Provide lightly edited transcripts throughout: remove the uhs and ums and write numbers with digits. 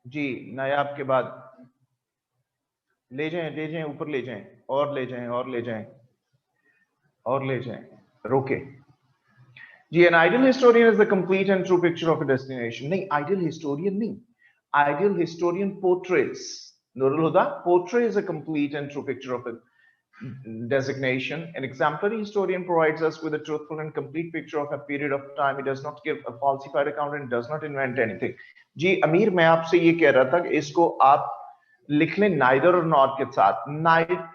जी नायाब के बाद ले जाएं ऊपर ले जाएं और ले जाएं और ले जाएं और ले जाएं रोके जी। an ideal historian is the complete and true picture of a destination. नहीं ideal historian नहीं, ideal historian portrays, Nurul Huda, portrays a complete and true picture of a designation. An exemplary historian provides us with a truthful and complete picture of a period of time. He does not give a falsified account and does not invent anything. जी अमीर मैं आपसे ये कह रहा था कि इसको आप लिख लें neither or not के साथ.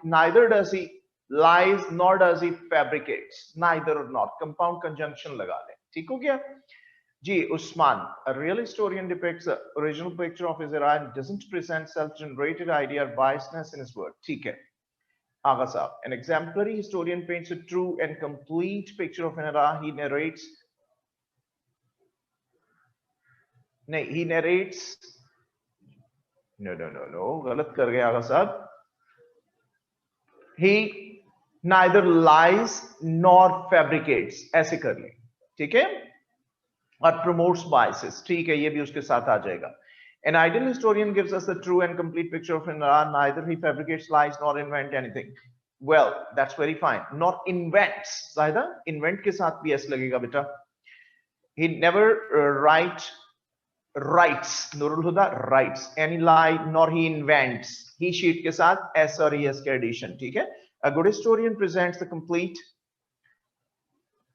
Neither does he lies nor does he fabricates. Neither or not compound conjunction लगा लें. ठीक हो गया जी. Usman, a real historian depicts the original picture of his era and doesn't present self-generated idea or biasness in his work. ठीक है Agha Saab, an exemplary historian paints a true and complete picture of an era. He narrates no galat kar gaya Agha Saab. He neither lies nor fabricates, ऐसे कर ले ठीक है, और promotes biases, ठीक है, ये भी उसके साथ आ जाएगा. An ideal historian gives us the true and complete picture of an era. Neither he fabricates lies nor invent anything. Well, that's very fine. Not invents. Zahida, invent के साथ भी S लगेगा बेटा. He never writes. Nurul Huda writes any lie, nor he invents. He sheet के साथ S और ES के addition. ठीक है. A good historian presents the complete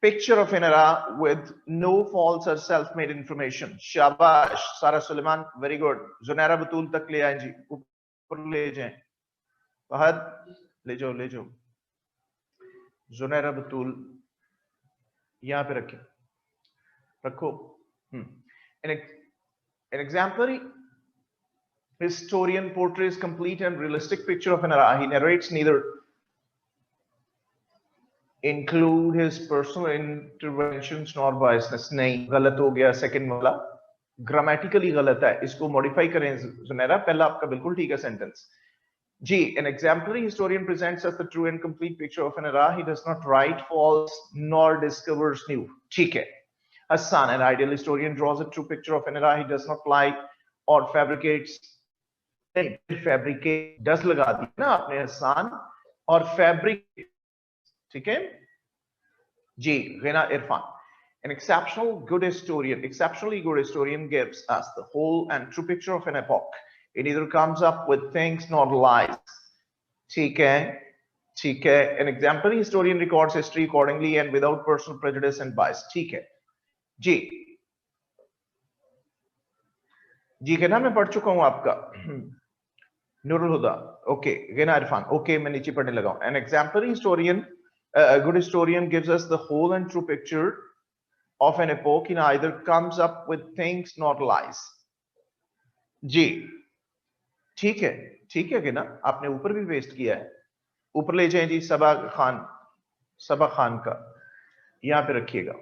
picture of an era with no false or self-made information. Shabash, Sarah Suleiman, very good. Zunaira Batul तक ले आए जी, ऊपर ले जाएं. फहद ले जाओ. Zunaira Batul यहाँ पे रखो. An exemplary historian portrays complete and realistic picture of an era. He narrates neither include his personal interventions nor biasness. नहीं, गलत हो गया सेकंड वाला, ग्रामेटिकली गलत है, इसको मॉडिफाई करें जुनैरा. पहला आपका बिल्कुल ठीक है सेंटेंस जी. An exemplary historian presents us the true and complete picture of an era. He does not write false nor discovers new. ठीक है. Hassan, an ideal historian, draws a true picture of an era. He does not lie or fabricates. Fabricate does लगा दी ना आपने हसन, और fabricate ठीक है जी. Rina Irfan, an exceptionally good historian gives us the whole and true picture of an epoch. It neither comes up with things nor lies. ठीक है. An exemplary historian records history accordingly and without personal prejudice and bias. ठीक है जी. कहना मैं पढ़ चुका हूं आपका. नूरुल हुदा, ओके. गिना इरफान, ओके, मैं नीचे पढ़ने लगा हूं. An exemplary historian, a good historian gives us the whole and true picture of an epoch. He neither comes up with things nor lies. जी ठीक है कि ना, आपने ऊपर भी पेस्ट किया है. ऊपर ले जाएं जी. सबा खान का यहां पे रखिएगा.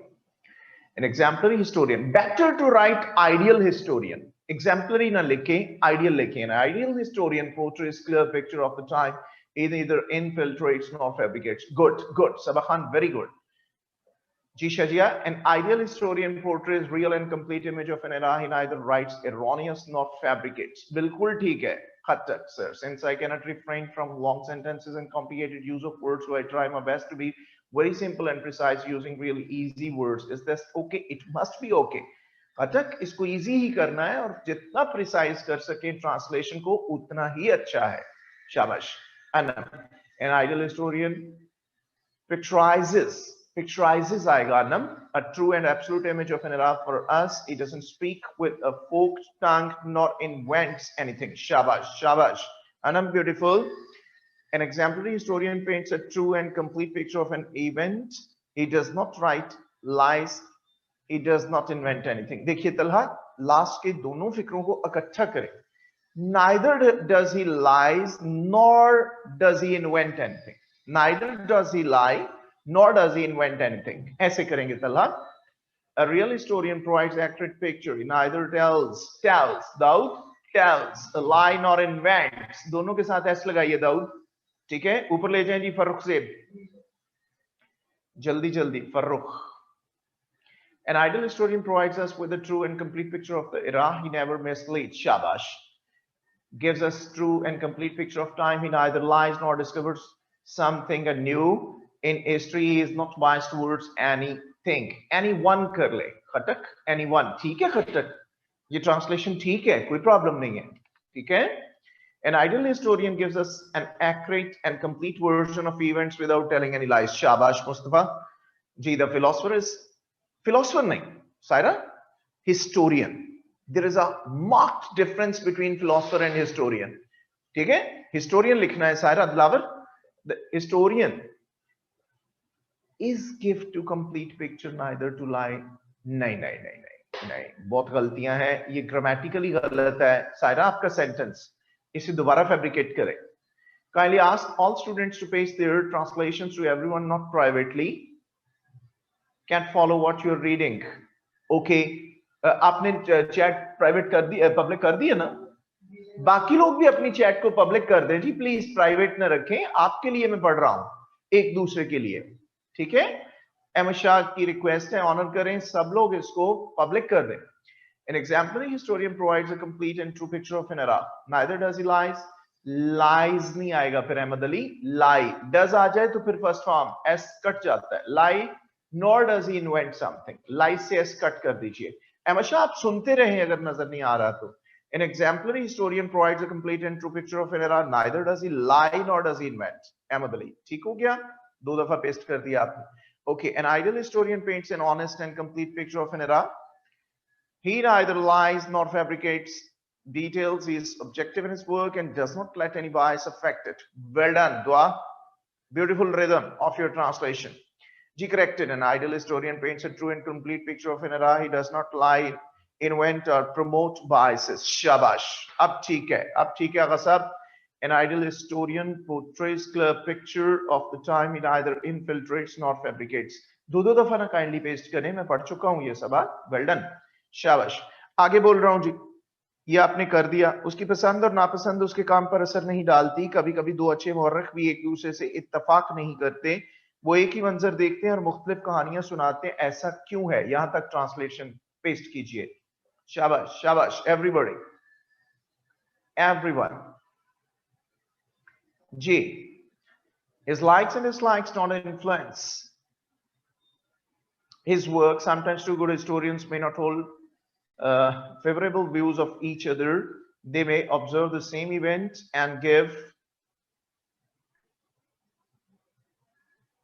An exemplary historian, better to write ideal historian. Exemplary na लिखे, ideal लिखे. An ideal historian portrays clear picture of the time. He neither infiltrates nor fabricates. Good. Sabah very good. Ji Shajia, an ideal historian portrays real and complete image of an era. He neither writes erroneous nor fabricates. बिल्कुल ठीक है. Khattak, sir. Since I cannot refrain from long sentences and complicated use of words, so I try my best to be very simple and precise using really easy words. Is this okay? It must be okay. Khattak, इसको easy ही करना है, और जितना precise कर सके translation को उतना ही अच्छा है. Shabash. Anam, an ideal historian picturizes आएगा Anam, a true and absolute image of an era for us. He doesn't speak with a forked tongue nor invents anything. Shabash. Anam, beautiful. An exemplary historian paints a true and complete picture of an event. He does not write lies. He does not invent anything. देखिए Talha, last के दोनों फिक्रों को इकट्ठा करें. Neither does he lies nor does he invent anything. Neither does he lie nor does he invent anything. ऐसे करेंगे Talha. A real historian provides accurate picture. He neither tells a lie nor invents. दोनों के साथ ऐसे लगाइए दाऊद. ठीक है. ऊपर ले जाएं जी फर्रुख से, जल्दी Farrukh. An ideal historian provides us with a true and complete picture of the era. He never misleads. Shabash. gives us true and complete picture of time. He neither lies nor discovers something new. In history, he is not biased towards anything. Anyone कर ले खटक, anyone ठीक है खटक, ये translation ठीक है, कोई problem नहीं है, ठीक है. An ideal historian gives us an accurate and complete version of events without telling any lies. Shabash Mustafa. Ji, the philosopher is philosopher nahi, Saira, historian. There is a marked difference between philosopher and historian. ठीक है? Historian लिखना है Saira Dilaver. The historian is give to complete picture, neither to lie. नहीं नहीं नहीं नहीं नहीं, बहुत गलतियां हैं, ये ग्रामेटिकली गलत है. Saira, आपका सेंटेंस इसे दोबारा फैब्रिकेट करें. Kindly ask all students to paste their translations to everyone, not privately. Can't follow what you're reading. Okay. आपने चैट प्राइवेट कर दी, पब्लिक कर दी है ना? बाकी लोग भी अपनी चैट को पब्लिक कर दें जी, प्लीज प्राइवेट न रखें. आपके लिए मैं पढ़ रहा हूं, एक दूसरे के लिए, ठीक है. अहमद शाह की रिक्वेस्ट है, ऑनर करें, सब लोग इसको पब्लिक कर दें. An exemplary historian provides a complete and true picture of an era. Neither does he lies. Lies नहीं आएगा फिर अहमद अली. Lie does आ जाए तो फिर फर्स्ट फॉर्म s कट जाता है. Lie nor does he invent something. Lie से s कट कर दीजिए. अहमद शाह आप सुनते रहें अगर नजर नहीं आ रहा तो. An exemplary historian provides a complete and true picture of an era. Neither does he lie nor does he invent. Ahmad Ali ठीक हो गया, 2 दफा पेस्ट कर दिया आपने. Okay, an ideal historian paints an honest and complete picture of an era. He neither lies nor fabricates details. He is objective in his work and does not let any bias affect it. Well done, Dua. Beautiful rhythm of your translation. G corrected. An ideal historian paints a true and complete picture of an era. He does not lie, invent or promote biases. Shabash. Ab theek hai. Ab theek hai, Agha sahab. An ideal historian portrays clear picture of the time. He neither infiltrates nor fabricates. दो दफा ना kindly paste करें, मैं पढ़ चुका हूं ये सब. Well done. शाबाश. आगे बोल रहा हूं जी, ये आपने कर दिया. उसकी पसंद और नापसंद उसके काम पर असर नहीं डालती. कभी कभी दो अच्छे मुहर्रिख भी एक दूसरे से इत्तफाक नहीं करते, वो एक ही मंजर देखते हैं और मुख्तलिफ कहानियां सुनाते हैं. ऐसा क्यों है? यहां तक ट्रांसलेशन पेस्ट कीजिए. शाबाश शाबाश एवरीबॉडी, एवरीवन. जी, his likes and dislikes not influence his work. Sometimes two good historians may not hold favorable views of each other. They may observe the same event and give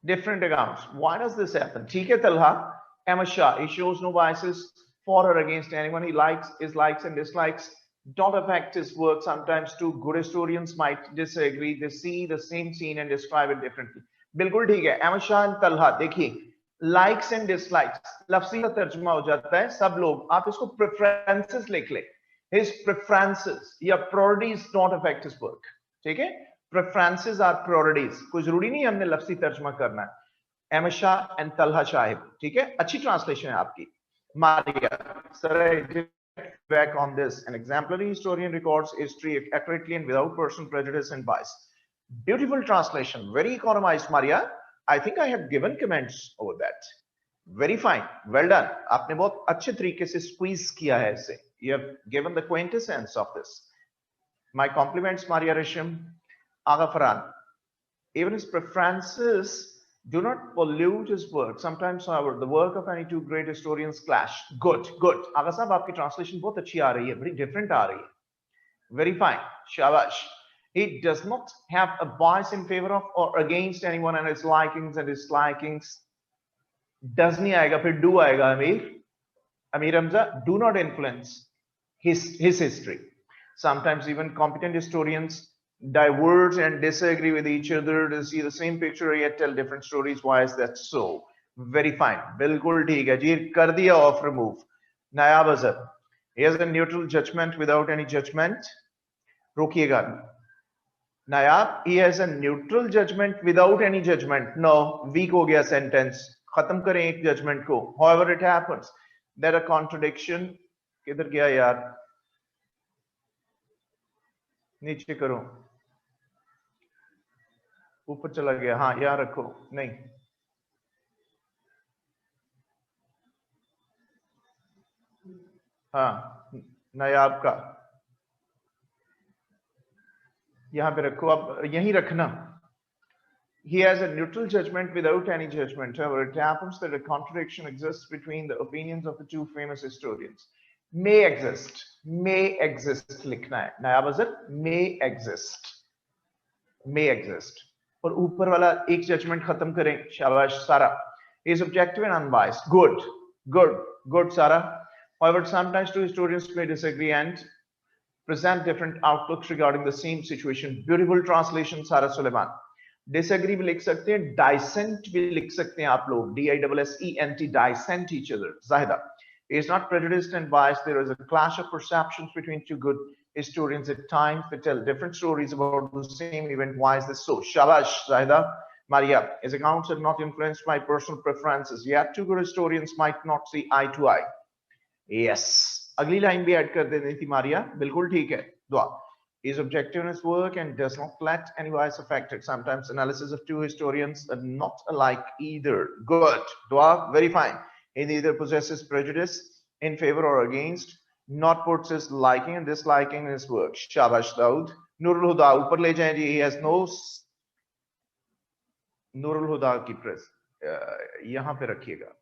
different accounts. Why does this happen? ठीक है Talha. Ahmad Shah, he shows no biases for or against anyone. He likes, his likes and dislikes don't affect his work. Sometimes two good historians might disagree. They see the same scene and describe it differently. बिल्कुल ठीक है Ahmad Shah and Talha. देखिए, likes and dislikes लफ्जी का तर्जुमा हो जाता है. सब लोग आप इसको प्रेफरेंसेस लिख ले. हिज प्रेफरेंसेस या priorities don't affect his work. ठीक है, प्रेफरेंसेस आर प्रायोरिटीज. कोई जरूरी नहीं हमने लफ्जी तर्जुमा करना है. अहमद शाह एंड तलहा शाहिब. ठीक है, अच्छी ट्रांसलेशन है आपकी. Maria sir back on this. An exemplary historian records history accurately and without personal prejudice and bias. Beautiful translation, very economized Maria. I think I have given comments over that. Very fine, well done. आपने बहुत अच्छे तरीके से squeeze किया है इसे. You have given the quintessence of this. My compliments, Maria Risham. Aga Farhan. Even his preferences do not pollute his work. Sometimes, however, the work of any two great historians clash. Good, good. Aga साहब आपकी translation बहुत अच्छी आ रही है, बड़ी different आ रही है. Very fine, shabash. He does not have a bias in favor of or against anyone and his likings and dislikings. Does नहीं आएगा, फिर do आएगा. Amir Hamza, do not influence his history. Sometimes even competent historians diverge and disagree with each other to see the same picture yet tell different stories. Why is that so? Very fine, बिल्कुल ठीक है जी. कर दिया off remove. Nayab Azhar, he has a neutral judgment without any judgment. रोकिएगा Nayab, he has a neutral judgment without any judgment. No, weak हो गया sentence. खत्म करें एक judgment को. However, it happens that a contradiction. किधर गया यार? नीचे करो, ऊपर चला गया. हाँ, यहाँ रखो. नहीं, हाँ, नायाब का यहाँ पे रखो, अब यहीं रखना. He has a neutral judgment without any judgment. However, it happens that a contradiction exists between the opinions of the two famous historians. May exist लिखना है. नया बजट may exist. और ऊपर वाला एक जजमेंट खत्म करें. शाबाश सारा. Is objective and unbiased. Good Sara. However, sometimes two historians may disagree and present different outlooks regarding the same situation. Beautiful translation, Sara Suleiman. Disagree भी लिख सकते हैं, dissent भी लिख सकते हैं आप लोग. DISSENT, dissent each other. Zahida. He is not prejudiced and biased. There is a clash of perceptions between two good historians at times. They tell different stories about the same event. Why is this so? Shabash, Zahida. Maria, his accounts are not influenced by personal preferences. Yet two good historians might not see eye to eye. Yes. अगली line भी add कर देनी थी मारिया. बिल्कुल ठीक है. दुआ. He is objective in his work and does not let any bias affect it. Sometimes analysis of two historians are not alike either. Good. Dua, very fine. He neither possesses prejudice in favor or against, not puts his liking and disliking in his work. Shabash Daud. Nurul Huda, ऊपर ले जाएं जी. He has no Nurul Huda की press. यहाँ पे रखिएगा.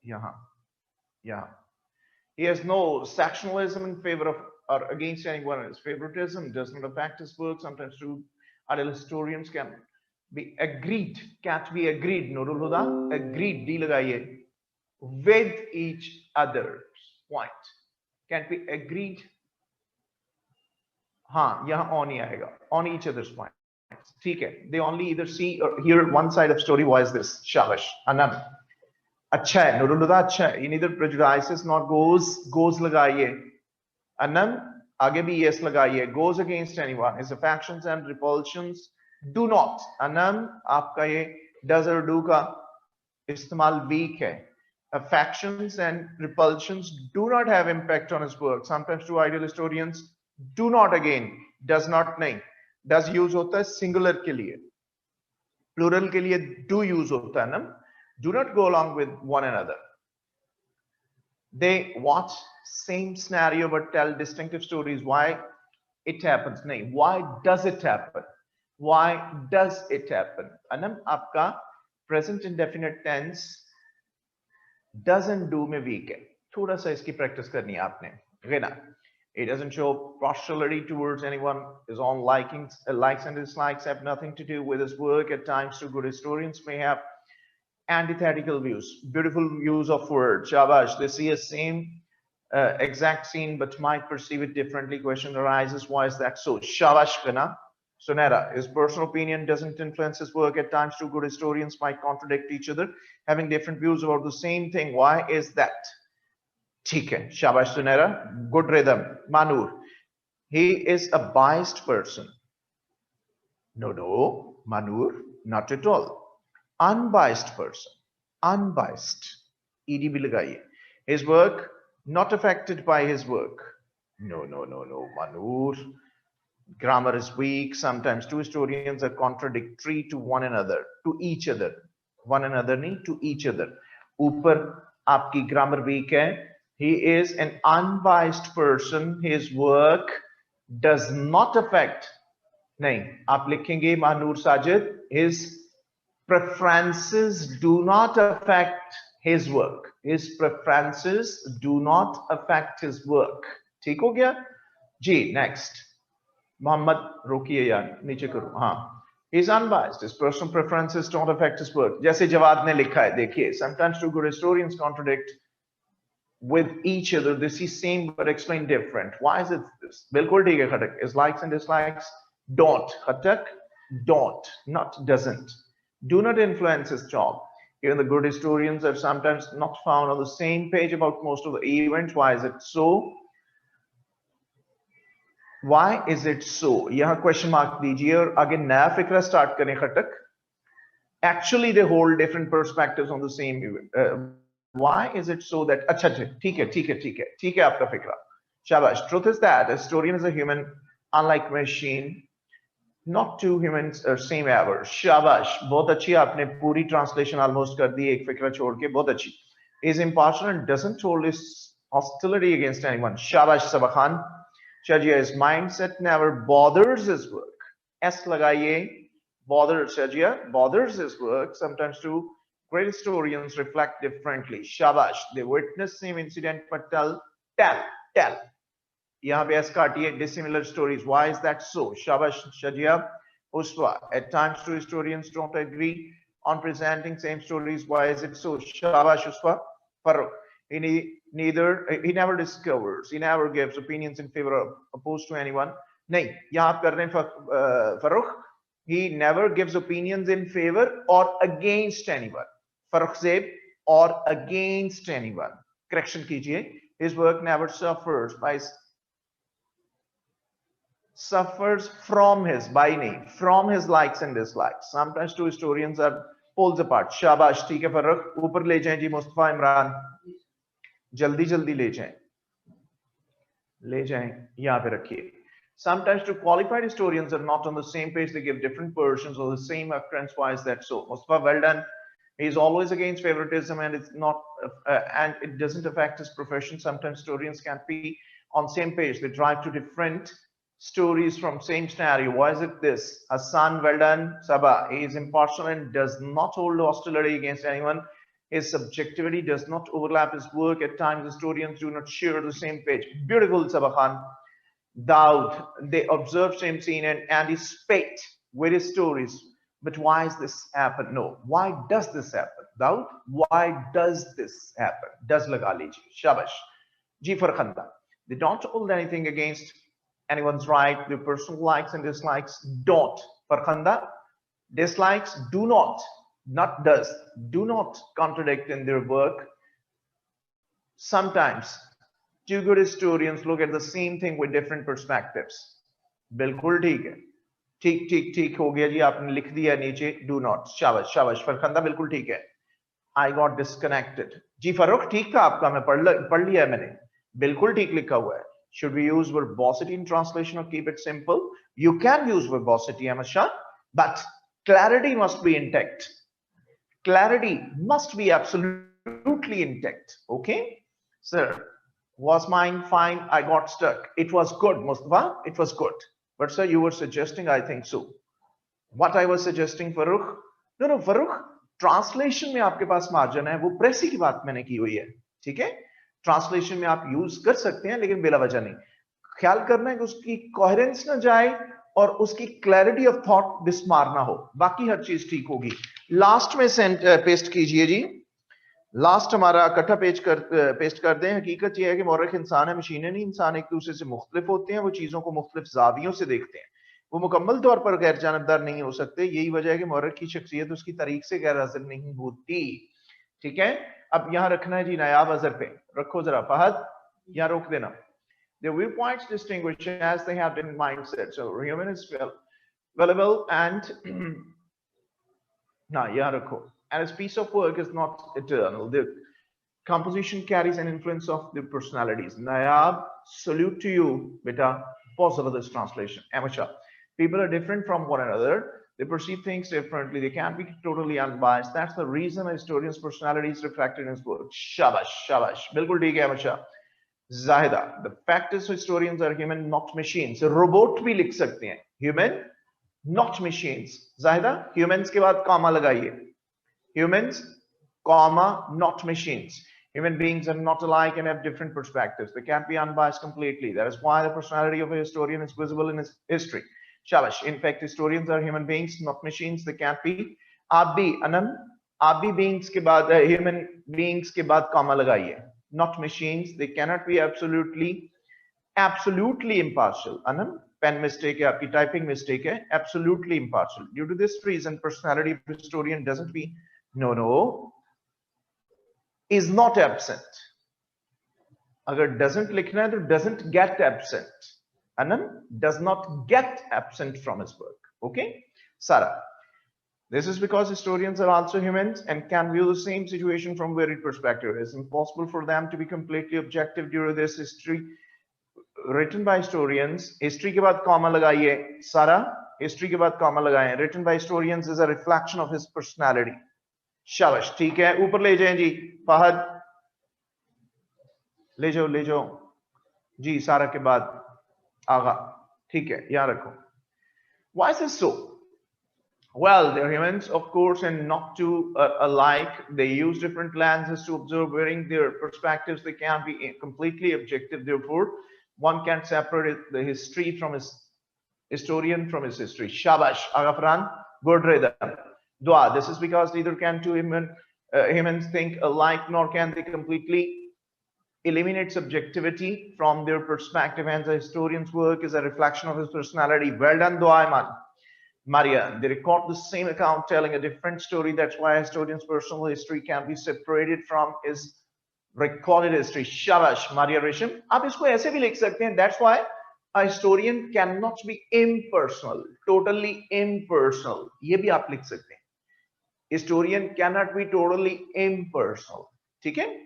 यहाँ. He has no sectionalism in favor of or against anyone. His favoritism does not affect his work. Sometimes two ideal historians can be agreed, can't be agreed. Nurul Huda, agreed, D लगाइए, with each other's point. Can't be agreed. हाँ, यहाँ on ही आएगा, on each other's point. ठीक है. They only either see or hear one side of story. Why is this? Shabash. Anand. अच्छा है. Nurul Huda अच्छा है. He neither prejudices nor goes लगाइए. Anam, आगे भी yes लगाइए. Goes against anyone. His affections and repulsions do not. Anam, आपका ये does or do का इस्तेमाल weak है. Affections and repulsions do not have impact on his work. Sometimes two ideal historians do not, again, does not नहीं. Does use होता है singular के लिए. Plural के लिए do use होता है ना. Do not go along with one another. They watch same scenario but tell distinctive stories. Why it happens? नहीं. Why does it happen? Why does it happen? Anam, आपका present indefinite tense doesn't do में weak है. थोड़ा सा इसकी practice करनी है आपने. Gina. It doesn't show partiality towards anyone. His own likes and dislikes have nothing to do with his work. At times, two good historians may have antithetical views. Beautiful use of words. Shabash. They see a same exact scene but might perceive it differently. Question arises, why is that so? Shabash Kana. Sonera. His personal opinion doesn't influence his work. At times, two good historians might contradict each other, having different views about the same thing. Why is that? ठीक है. Shabash Sonera. Good rhythm. Manur. He is a biased person. No. Manur. Not at all. Unbiased person. Unbiased. ED भी लगाइए. His work not affected by his work. No. Manur. Grammar is weak. Sometimes two historians are contradictory to one another, to each other. One another नहीं, to each other. ऊपर आपकी grammar weak है. He is an unbiased person. His work does not affect. नहीं, आप लिखेंगे Manur Sajid. His preferences do not affect his work. His preferences do not affect his work. ठीक हो गया? जी, next. Mohammad रोकिए यार, नीचे करो. हाँ. He is unbiased. His personal preferences don't affect his work. जैसे जवाद ने लिखा है, देखिए. Sometimes two good historians contradict with each other. They see same but explain different. Why is it this? बिल्कुल ठीक है खटक. His likes and dislikes don't. Khattak don't, not doesn't. Do not influence his job. Even the good historians are sometimes not found on the same page about most of the events. Why is it so? Why is it so? यहाँ question mark दीजिए और आगे नया फिक्रा start करें खटक. Actually, they hold different perspectives on the same event. Why is it so that? अच्छा ठीक है आपका फिक्रा. Shabash. Truth is that a historian is a human, unlike machine. Not two humans are same ever. Shabash. बहुत अच्छी आपने पूरी translation almost कर दी एक फिक्रा छोड़ के. बहुत अच्छी. Is impartial and doesn't hold his hostility against anyone. Shabash Sabakhan. Shajia, his mindset never bothers his work. S लगाइए. Bothers, Shajia. Bothers his work. Sometimes too, great historians reflect differently. Shabash. They witness same incident, but tell. यहाँ पे S काटिए. Dissimilar stories. Why is that so? Shabash, Shajia. Uswa. At times, two historians don't agree on presenting same stories. Why is it so? Shabash, Uswa. Farooq. He never discovers. He never gives opinions in favor of opposed to anyone. नहीं, यहाँ आप कर रहे हैं Farooq. He never gives opinions in favor or against anyone. Farooq Zeb, or against anyone. Correction कीजिए. His work never suffers from his from his likes and dislikes. Sometimes two historians are poles apart. Shabash, ठीक है Farooq. ऊपर ले जाएं जी मुस्तफा इमरान. जल्दी जल्दी ले जाएं. यहाँ पे रखिए. Sometimes two qualified historians are not on the same page. They give different versions of the same occurrence. Why is that so? Mustafa, well done. He is always against favoritism, and it's not, and it doesn't affect his profession. Sometimes historians can't be on same page. They drive to different stories from same scenario. Why is it this? Hassan, well done. Sabah, he is impartial and does not hold hostility against anyone. His subjectivity does not overlap his work. At times, historians do not share the same page. Beautiful, Sabah Khan. Daud, they observe same scene and anticipate with his stories. But why does this happen? No, why does this happen? Daud, why does this happen? Does laga lijiye. Shabash. Ji Farkhanda. They don't hold anything against anyone's right. Their personal likes and dislikes don't. Farkhanda, dislikes do not contradict in their work. Sometimes two good historians look at the same thing with different perspectives. बिल्कुल ठीक है. ठीक हो गया जी. आपने लिख दिया नीचे. Do not. शाबाश फरखंदा, बिल्कुल ठीक है. I got disconnected. जी फरूक, ठीक था आपका. मैं पढ़ लिया मैंने. बिल्कुल ठीक लिखा हुआ है. Should we use verbosity in translation or keep it simple? You can use verbosity, Amasha, but clarity must be intact. Clarity must be absolutely intact. Okay, sir. Was mine fine? I got stuck. It was good, Mustafa. It was good. But sir, you were suggesting, I think so. What I was suggesting, Farooq? No, Farooq. Translation में आपके पास margin है. वो प्रेसी की बात मैंने की हुई है. ठीक है? Translation में आप use कर सकते हैं, लेकिन बेला वजह नहीं. ख्याल करना है कि उसकी coherence ना जाए और उसकी clarity of thought dismar ना हो. बाकी हर चीज ठीक होगी. Last में paste कीजिए जी. लास्ट हमारा इकट्ठा पेस्ट कर दें. हकीकत यह है कि मौरख इंसान है, मशीनें नहीं. इंसान एक दूसरे से मुख्तलिफ होते हैं. वो चीजों को मुख्तलिफ जावियों से देखते हैं. वो मुकम्मल तौर पर गैर जानबदार नहीं हो सकते. यही वजह है कि मौरख की शख्सियत उसकी तारीख से गैर हाजिर नहीं होती. ठीक है? अब यहाँ रखना है जी नायाब अजर पे. रखो जरा फहद, यहाँ रोक देना. The viewpoints distinguish as they have been mindset. So human is valuable and ना यहाँ रखो. And a piece of work is not eternal. The composition carries an influence of the personalities. Nayab, salute to you, beta. Pause over this translation. Amateur. People are different from one another. They perceive things differently. They can't be totally unbiased. That's the reason a historian's personality is reflected in his work. Shabash. Bilkul theek hai, amateur. Zahida. The fact is historians are human, not machines. Robot bhi likh sakte hain. Human, not machines. Zahida, humans ke baad comma lagaiye. Humans, comma, not machines. Human beings are not alike and have different perspectives. They can't be unbiased completely. That is why the personality of a historian is visible in his history. Shabash. In fact, historians are human beings, not machines. They can't be. आप भी अनम, आप भी beings के बाद human beings के बाद comma लगाइए. Not machines. They cannot be absolutely impartial. Anam, pen mistake है, आपकी typing mistake है. Absolutely impartial. Due to this reason, personality of a historian doesn't be. No, is not absent. अगर doesn't लिखना है तो doesn't get absent. Anand does not get absent from his work. Okay, Sarah. This is because historians are also humans and can view the same situation from varied perspectives. It's impossible for them to be completely objective due to this history written by historians. History के बाद comma लगाइए. Sarah, history के बाद comma लगाएं. Written by historians is a reflection of his personality. शाबाश. ठीक है, ऊपर ले जाएं जी. फहद ले जाओ जी. सारा के बाद आगा. ठीक है, याद रखो. Why is this so? Well, they're humans, of course, and not too alike. They use different lenses to observe, wearing their perspectives. They can't be completely objective. Therefore, one can't separate the history from his historian from his history. Shabash, Agafran, good rhythm. Dua. This is because neither can two humans think alike, nor can they completely eliminate subjectivity from their perspective. Hence, a historian's work is a reflection of his personality. Well done, Dua, man. Maria, they record the same account telling a different story. That's why a historian's personal history can be separated from his recorded history. Shabash, Maria Risham. आप इसको ऐसे भी लिख सकते हैं. That's why a historian cannot be impersonal, totally impersonal. ये भी आप लिख सकते हैं. Historian cannot be totally impersonal. ठीक है?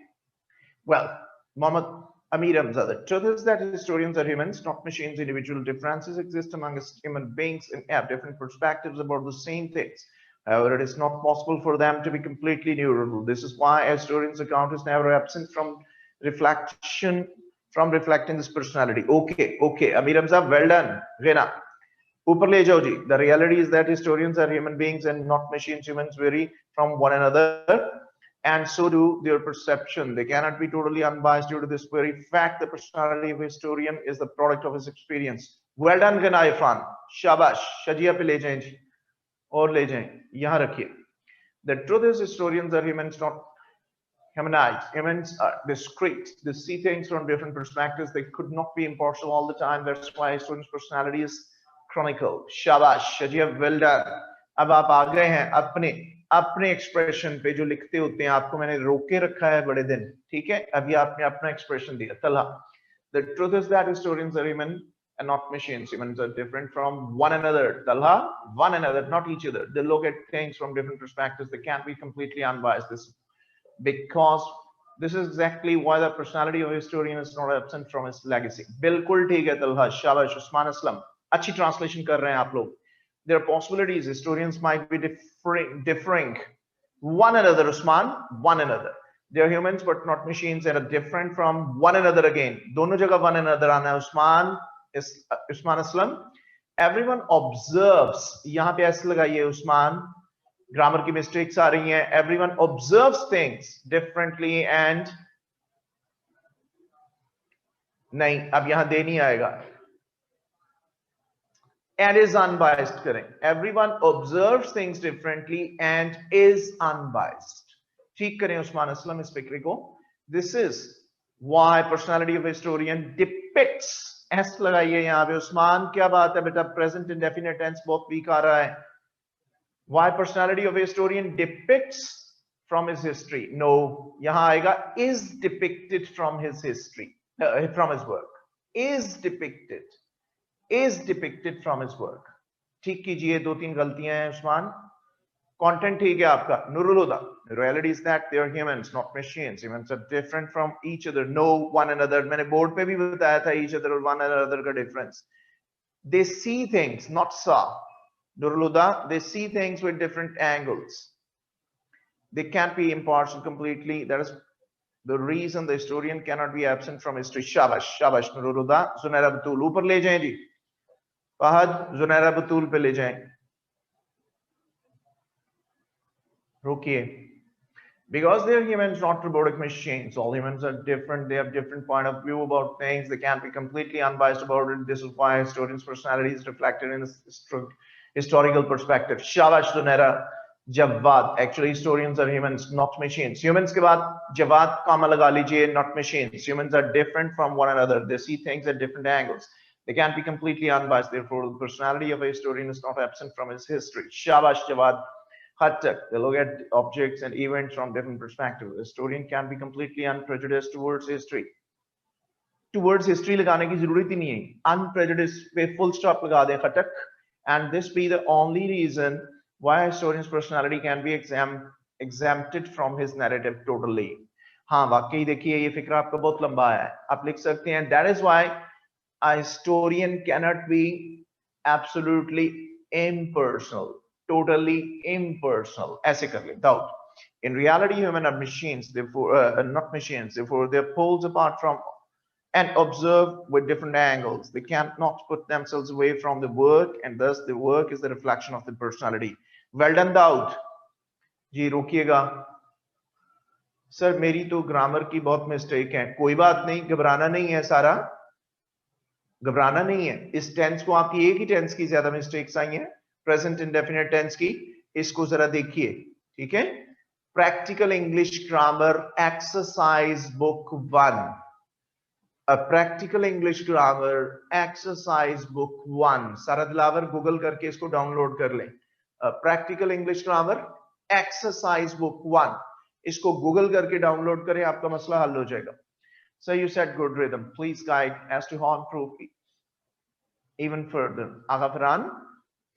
Well, Mohammed Amir Hamza, the truth is that historians are humans, not machines. Individual differences exist among human beings and have different perspectives about the same things. However, it is not possible for them to be completely neutral. This is why a historian's account is never absent from reflecting this personality. Okay, Amir Hamza, well done. Rena, ऊपर ले जाओ जी. The reality is that historians are human beings and not machines. Humans vary from one another, and so do their perception. They cannot be totally unbiased due to this very fact. The personality of a historian is the product of his experience. Well done, Gana Irfan. Shabash. Shajiya pe le jaएं जी. और ले जाएं. यहाँ रखिए. The truth is, historians are humans, not humanized. Humans are discrete. They see things from different perspectives. They could not be impartial all the time. That's why a historian's personality is chronicle. Shabash. Shajiya, well done. अब आप आ गए हैं अपने expression पे जो लिखते होते हैं. आपको मैंने रोके रखा है बड़े दिन. ठीक है, अभी आपने अपना एक्सप्रेशन दिया. Talha, the truth is that historians are human and not machines. Humans are different from one another. Talha, one another, not each other. They look at things from different perspectives. They can't be completely unbiased. This is exactly why the personality of a historian is not absent from his legacy. बिल्कुल ठीक है तलहा. शाबाश. उस्मान असलम, अच्छी translation कर रहे हैं आप लोग. There are possibilities. Historians might be differing one another, Usman, one another. They are humans but not machines and are different from one another again. दोनों जगह one another आना है. Usman Aslam. Everyone observes. यहाँ पे ऐसे लगाइए Usman. Grammar की mistakes आ रही हैं. Everyone observes things differently and नहीं, अब यहाँ दे नहीं आएगा. And is unbiased. Correct. Everyone observes things differently and is unbiased. ठीक करें उस्मान असलम इस फिक्रे को. This is why personality of a historian depicts. S लगाइए यहाँ पे. उस्मान क्या बात है बेटा, present indefinite tense बहुत weak आ रहा है. Why personality of a historian depicts from his history. No, यहाँ आएगा is depicted from his history, from his work. Is depicted from his work. ठीक कीजिए, 2-3 गलतियां हैं उस्मान. Content ठीक है आपका. Nurul Huda. The reality is that they are humans, not machines. Humans are different from each other. Know one another. मैंने board पे भी बताया था each other और one another का difference. They see things, not saw. Nurul Huda, they see things with different angles. They can't be impartial completely. That is the reason the historian cannot be absent from history. Shabash, Shabash, Nurul Huda. Zunaira Batul, ऊपर ले जाएं जी. फहद, जुनैरा बतूल पे ले जाएं. रुकिए. Because they are humans, not robotic machines. All humans are different. They have different point of view about things. They can't be completely unbiased about it. This is why historians' personality is reflected in a historical perspective. Shabash Zunaira. Jawad. Actually, historians are humans, not machines. Humans के बाद Jawad comma लगा लीजिए, not machines. Humans are different from one another. They see things at different angles. They can't be completely unbiased. Therefore, the personality of a historian is not absent from his history. Shabash Jawad. Hattak. They look at objects and events from different perspectives. A historian can be completely unprejudiced towards history. Towards history लगाने की जरूरत ही नहीं है. Unprejudiced पे full stop लगा दें Hattak. And this be the only reason why a historian's personality can be exempted from his narrative totally. हाँ, वाकई देखिए ये फिक्रा आपका बहुत लंबा है. आप लिख सकते हैं. That is why a historian cannot be absolutely impersonal, totally impersonal. ऐसे कर ले, doubt. In reality, humans are machines, therefore not machines. Therefore, they are poles apart from and observe with different angles. They cannot put themselves away from the work, and thus the work is the reflection of the personality. Well done, Daud. Ji रोकिएगा sir, मेरी तो grammar की बहुत mistake है. कोई बात नहीं, घबराना नहीं है सारा, घबराना नहीं है. इस टेंस को आपकी एक ही टेंस की ज्यादा मिस्टेक्स आई हैं, प्रेजेंट इंडेफिनिट टेंस की. इसको जरा देखिए, ठीक है. Practical English grammar exercise book 1. A practical English grammar exercise book 1. सारा दिलावर गूगल करके इसको डाउनलोड कर लें. Practical English grammar exercise book 1. इसको गूगल करके डाउनलोड करें, आपका मसला हल हो जाएगा. So you said good rhythm. Please guide as to how improve even further. आगा फरहान,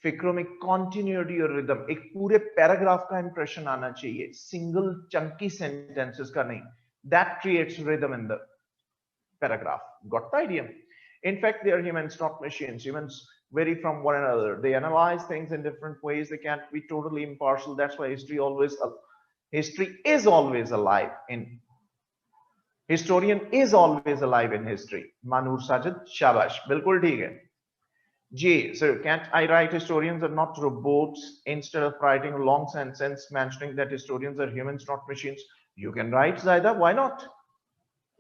फिक्रों में continuity और rhythm, एक पूरे पैराग्राफ का इंप्रेशन आना चाहिए, सिंगल चंकी सेंटेंसेस का नहीं. That creates rhythm in the paragraph. Got the idea? In fact, they are humans, not machines. Humans vary from one another. They analyze things in different ways. They can't be totally impartial. That's why history is always alive in historian is always alive in history. Manur Sajid, shabash, bilkul theek hai. G, sir, can't I write historians are not robots instead of writing a long sentence mentioning that historians are humans, not machines? You can write, Zaida. Why not?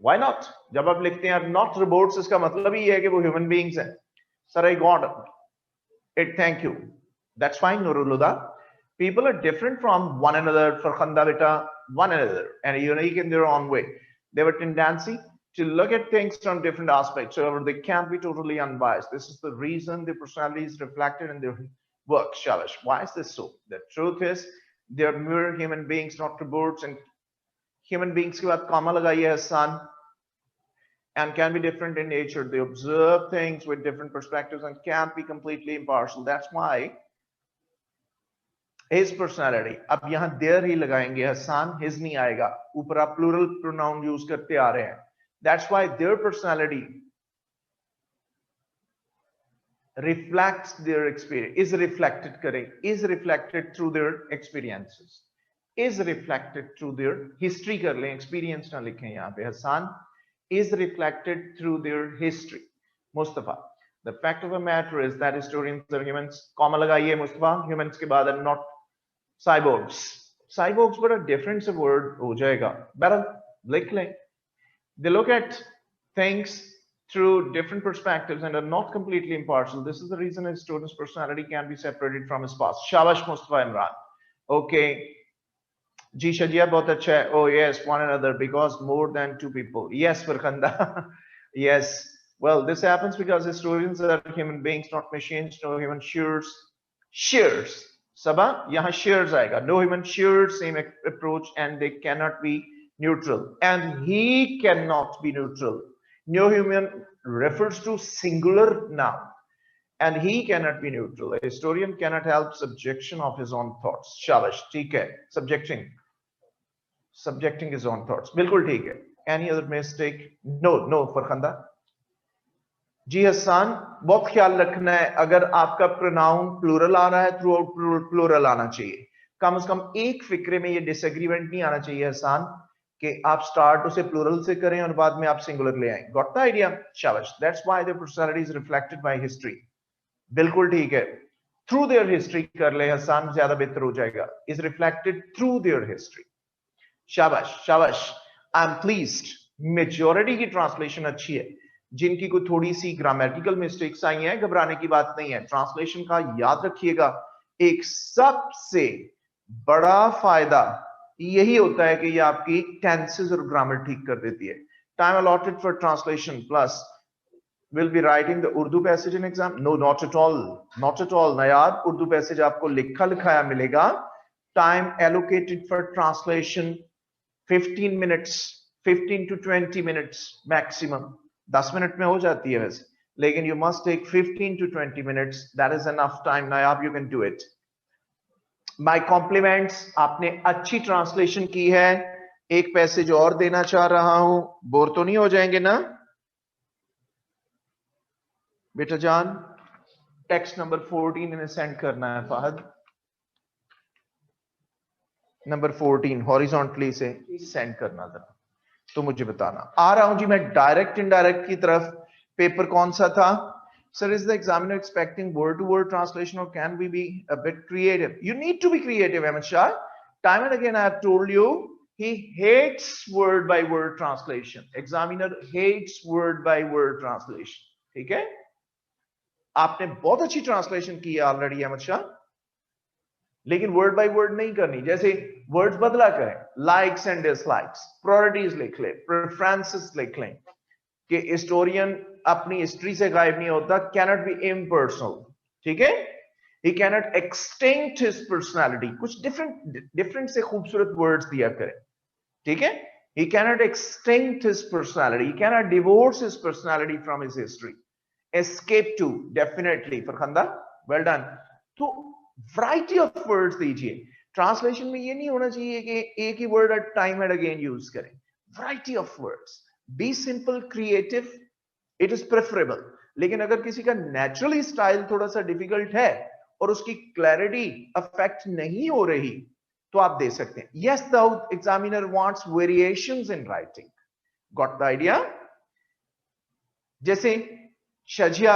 Why not? जब आप लिखते हैं not robots, इसका मतलब ही है कि वो human beings हैं. Sir, I got it. Thank you. That's fine, Nurul Huda. People are different from one another, Farkhanda beta, one another, and unique in their own way. They have a tendency to look at things from different aspects. However, they can't be totally unbiased. This is the reason their personality is reflected in their work. Shalash, why is this so? The truth is, they're mere human beings, not robots. And human beings के बाद comma लगाइए Hassan, and can be different in nature. They observe things with different perspectives and can't be completely impartial. That's why his personality. अब यहाँ there ही लगाएंगे Hassan, his नहीं आएगा. ऊपर आप plural pronoun use करते आ रहे हैं. That's why their personality reflects their experience, is reflected through their experiences. Is reflected through their history कर लें, experience ना लिखें यहाँ पे. Hassan is reflected through their history. Mustafa, the fact of the matter is that historians are humans. Comma लगाइए Mustafa, humans के बाद are not cyborgs. Cyborgs बड़ा different से word हो जाएगा. बहरहाल लिख लें. They look at things through different perspectives and are not completely impartial. This is the reason a student's personality can be separated from his past. Shabash Mustafa Imran. Okay. Ji Shajia bahut acha hai. Oh yes, one another, because more than two people. Yes, Farkhanda. Yes. Well, this happens because historians are human beings, not machines. No human shares. Sabah, yahan shares aayega. No human shares same approach, and they cannot be neutral. And he cannot be neutral. No human refers to singular noun, and he cannot be neutral. A historian cannot help subjection of his own thoughts. Shabash, theek hai. Subjecting his own thoughts. बिल्कुल ठीक है. Any other mistake? No, Farkhanda. जी हसन, बहुत ख्याल रखना है, अगर आपका pronoun plural आ रहा है, थ्रू आउट प्लूरल आना चाहिए. कम से कम एक फिक्रे में ये डिसएग्रीमेंट नहीं आना चाहिए हसन कि आप स्टार्ट उसे प्लूरल से करें और बाद में आप सिंगुलर ले आए. Got the idea? शाबाश. That's why their personality is reflected by history. बिल्कुल ठीक है. थ्रू देयर हिस्ट्री कर ले हसन, ज्यादा बेहतर हो जाएगा. Is reflected through their history. शाबाश. I am pleased. मेजॉरिटी की ट्रांसलेशन अच्छी है. जिनकी कोई थोड़ी सी ग्रामेटिकल मिस्टेक्स आई हैं, घबराने की बात नहीं है. ट्रांसलेशन का याद रखिएगा, एक सबसे बड़ा फायदा यही होता है कि ये आपकी टेंसेस और ग्रामर ठीक कर देती है. Time allotted for translation plus will be writing the Urdu passage in exam. No, not at all Nayab. Urdu passage आपको लिखा लिखाया मिलेगा. Time allocated for translation 15 minutes, 15 to 20 minutes maximum. 10 minute में हो जाती है वैसे, लेकिन you must take 15 to 20 minutes. That is enough time. Nayab, you can do it. My compliments. आपने अच्छी ट्रांसलेशन की है. एक पैसेज और देना चाह रहा हूं. बोर तो नहीं हो जाएंगे ना बेटा जान? टेक्स्ट नंबर 14 इन्हें सेंड करना है फहद. नंबर 14 हॉरिजॉन्टली से सेंड करना था. तो मुझे बताना। आ रहा हूं जी मैं डायरेक्ट इनडायरेक्ट की तरफ। पेपर कौन सा था? Sir, is the examiner expecting word to word translation और can we be a bit creative? You need to be creative, Ahmad Shah. Time and again I have told you, he hates word by word translation. Examiner hates word by word translation. ठीक है, आपने बहुत अच्छी translation की है already Ahmad Shah, लेकिन word by word नहीं करनी। जैसे वर्ड्स बदला करें, लाइक्स एंड डिसलाइक्स, प्रायोरिटीज लिख ले, प्रेफरेंसेस लिख लें कि हिस्टोरियन अपनी हिस्ट्री से गायब नहीं होता, कैनॉट बी इम्पर्सनल। ठीक है, he cannot extinct his personality, कुछ डिफरेंट से खूबसूरत वर्ड्स दिया करें। ठीक है, he cannot extinct his personality, he cannot divorce his personality from his history. Escape to, definitely Farkhanda, well done। तो वैरायटी ऑफ वर्ड्स दीजिए। ट्रांसलेशन में ये नहीं होना चाहिए कि एक ही word at time and again use करें। Variety of words, be simple, creative, it is preferable. लेकिन अगर किसी का नेचुरली स्टाइल थोड़ा सा डिफिकल्ट है और उसकी क्लैरिटी अफेक्ट नहीं हो रही, तो आप दे सकते हैं। Yes, the examiner wants variations in writing. Got the idea? जैसे शजिया,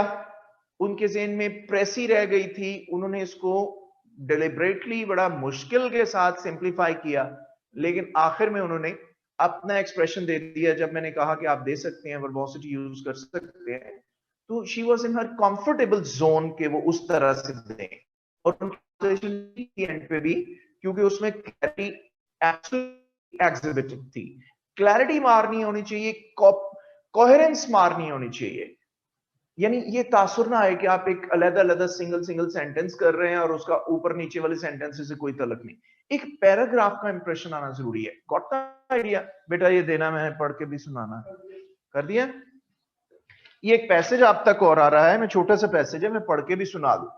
उनके ज़हन में प्रेसी रह गई थी, उन्होंने इसको डिलिबरेटली बड़ा मुश्किल के साथ सिंप्लीफाई किया, लेकिन आखिर में उन्होंने अपना एक्सप्रेशन दे दिया। जब मैंने कहा कि आप दे सकते हैं, वर्बोसिटी यूज कर सकते हैं, तो she was in her comfortable zone के वो उस तरह से दें। और उनकी एंड पे भी, क्योंकि उसमें क्लैरिटी एग्जिबिटेड थी। क्लैरिटी मारनी होनी चाहिए, कोहेरेंस मारनी होनी चाहिए। यानी ये तासुर ना है कि आप एक अलग-अलग सिंगल सेंटेंस कर रहे हैं और उसका ऊपर नीचे वाले सेंटेंसेस से कोई तल्लुक नहीं। एक पैराग्राफ का इंप्रेशन आना जरूरी है। Got the idea? बेटा ये देना, मैंने पढ़ के भी सुनाना। कर दिया? ये एक पैसेज आप तक और आ रहा है, मैं छोटा सा पैसेज है, मैं पढ़ के भी सुना दूं।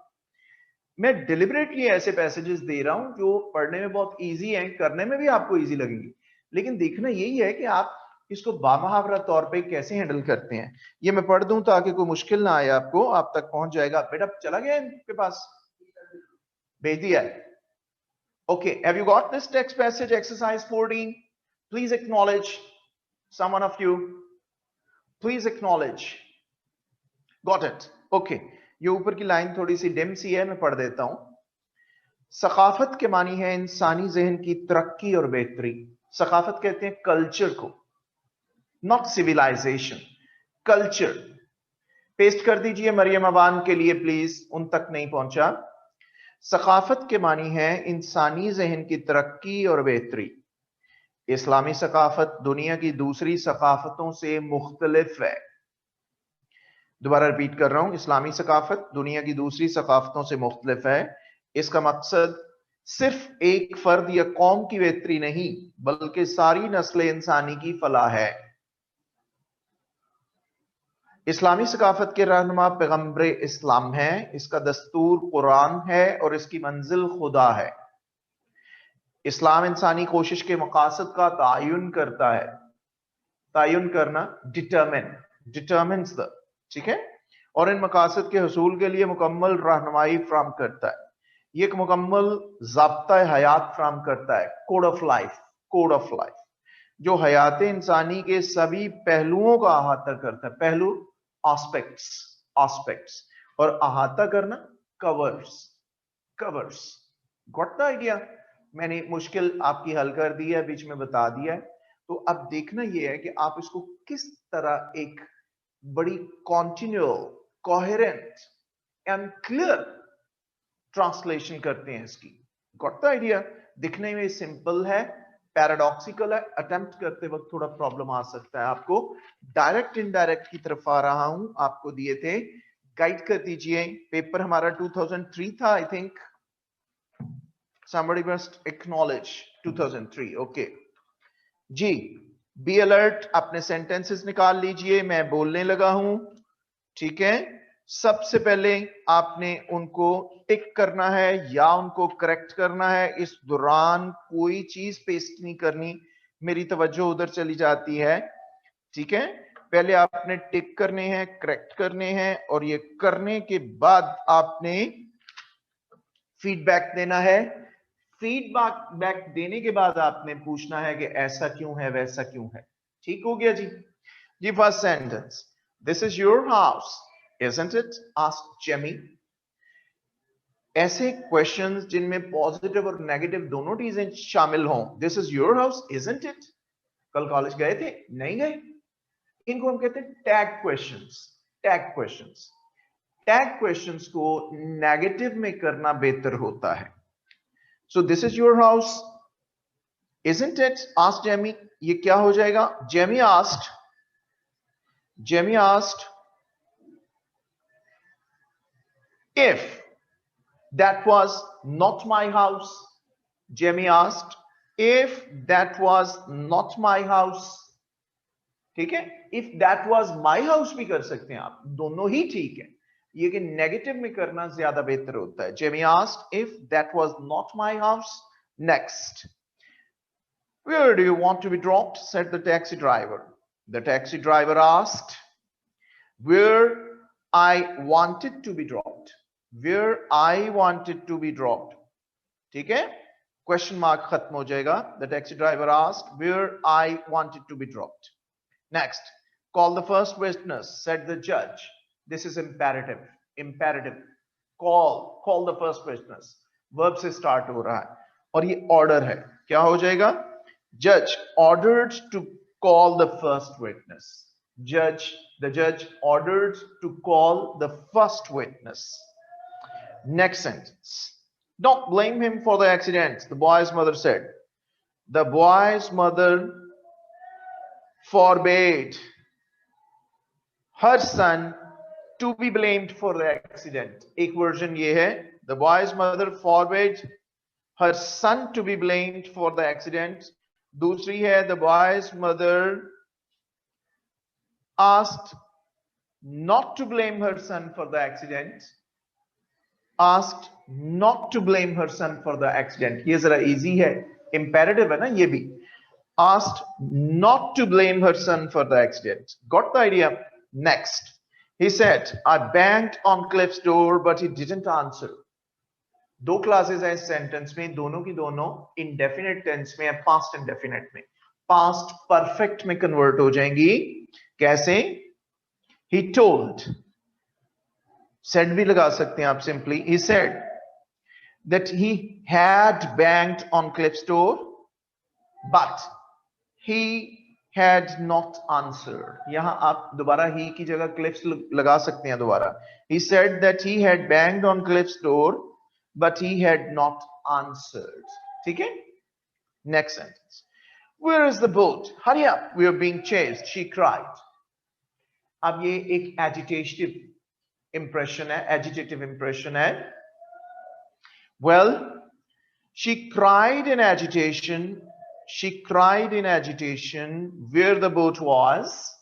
मैं डिलिबरेटली ऐसे पैसेजेस दे रहा हूं जो पढ़ने में बहुत इजी हैं, करने में भी आपको इजी लगेंगी, लेकिन देखना यही है कि आप इसको बामहावरा तौर पे कैसे हैंडल करते हैं। ये मैं पढ़ दूं ताकि कोई मुश्किल ना आए आपको, आप तक पहुंच जाएगा। बेटा चला गया इनके पास? भेज दिया है? Okay, have you got this text passage exercise 14? Please acknowledge, someone of you please acknowledge. Got it? Okay, ये ऊपर की लाइन थोड़ी सी डिम सी है, मैं पढ़ देता हूं। सकाफत के मानी है इंसानी जहन की तरक्की और बेहतरी। सकाफत कहते हैं कल्चर को, नॉट सिविलाइजेशन, कल्चर। पेस्ट कर दीजिए मरियम अवान के लिए प्लीज, उन तक नहीं पहुंचा। सकाफत के मानी है इंसानी जहन की तरक्की और बेहतरी। इस्लामी सकाफत दुनिया की दूसरी सकाफतों से मुख्तलिफ है। दोबारा रिपीट कर रहा हूं, इस्लामी सकाफत दुनिया की दूसरी सकाफतों से मुख्तलिफ है। इसका मकसद सिर्फ एक फर्द या कौम की बेहतरी नहीं, बल्कि सारी नस्ल इंसानी की फलाह है। इस्लामी सकाफत के रहनुमा पैगंबर इस्लाम है, इसका दस्तूर कुरान है और इसकी मंजिल खुदा है। इस्लाम इंसानी कोशिश के मकासद का तायुन करता है। तायुन करना, डिटरमिन्स द, ठीक है, और इन मकासद के हसूल के लिए मुकम्मल रहनुमाई फ्राहम करता है। ये एक मुकम्मल ज़ाब्ता हयात फ्राहम करता है, कोड ऑफ लाइफ, जो हयात इंसानी के सभी पहलुओं का अहाता करता है। पहलू, एस्पेक्ट्स, और अहाता करना, कवर्स। Got the idea? मैंने मुश्किल आपकी हल कर दी है, बीच में बता दिया है। तो अब देखना यह है कि आप इसको किस तरह एक बड़ी continual, coherent and clear translation करते हैं इसकी। Got the idea? दिखने में सिंपल है, पैराडॉक्सिकल है, अटेम्प्ट करते वक्त थोड़ा प्रॉब्लम आ सकता है आपको। डायरेक्ट इनडायरेक्ट की तरफ आ रहा हूं, आपको दिए थे, गाइड कर दीजिए। पेपर हमारा 2003 था, I think. somebody must acknowledge 2003। Okay जी, बी अलर्ट, अपने सेंटेंसेस निकाल लीजिए, मैं बोलने लगा हूं, ठीक है। सबसे पहले आपने उनको टिक करना है या उनको करेक्ट करना है। इस दौरान कोई चीज पेस्ट नहीं करनी, मेरी तवज्जो उधर चली जाती है, ठीक है। पहले आपने टिक करने हैं, करेक्ट करने हैं, और ये करने के बाद आपने फीडबैक देना है। फीडबैक देने के बाद आपने पूछना है कि ऐसा क्यों है, वैसा क्यों है, ठीक हो गया जी. जी first sentence, this is your house isn't it, asked Jemmy. ऐसे क्वेश्चंस जिनमें पॉजिटिव और नेगेटिव दोनों चीजें शामिल हों. दिस is your house isn't it. कल कॉलेज गए थे? नहीं गए. इनको हम कहते हैं tag questions. Tag questions. Tag questions को नेगेटिव में करना बेहतर होता है. So this is your house isn't it, asked Jamie. ये क्या हो जाएगा? Jamie asked if that was not my house. Jamie asked if that was not my house. ठीक है. if that was my house भी कर सकते हैं आप, दोनों ही ठीक है. ये कि नेगेटिव में करना ज्यादा बेहतर होता है. Jamie asked if that was not my house. Next, where do you want to be dropped, said the taxi driver. The taxi driver asked where I wanted to be dropped. Where I wanted to be dropped. ठीक है. Question mark खत्म हो जाएगा. The taxi driver asked where I wanted to be dropped. Next, call the first witness, said the judge. This is imperative. Imperative. Call the first witness. Verb से start हो रहा है और ये order है. क्या हो जाएगा? Judge ordered to call the first witness. The judge ordered to call the first witness. Next sentence. Don't blame him for the accident, the boy's mother said. The boy's mother forbade her son to be blamed for the accident. एक version ये है. The boy's mother forbade her son to be blamed for the accident. दूसरी है, the boy's mother asked not to blame her son for the accident. Asked not to blame her son for the accident. ये जरा easy है, imperative है ना ये भी. Asked not to blame her son for the accident. Got the idea? Next, he said, I banged on Cliff's door but he didn't answer. दो classes है इस सेंटेंस में, दोनों की दोनों इंडेफिनेट टेंस में है, पास्ट इंडेफिनेट में. पास्ट परफेक्ट में कन्वर्ट हो जाएंगी. कैसे? he told, said भी लगा सकते हैं आप simply. he said that he had banged on Cliff's door but he had not answered. यहां आप दोबारा he की जगह Cliff's लगा सकते हैं दोबारा. he said that he had banged on Cliff's door but he had not answered. ठीक है. Next sentence. Where is the boat? Hurry up, we are being chased, she cried. अब ये एक agitative impression है, agitative impression है. Well, she cried in agitation. She cried in agitation where the boat was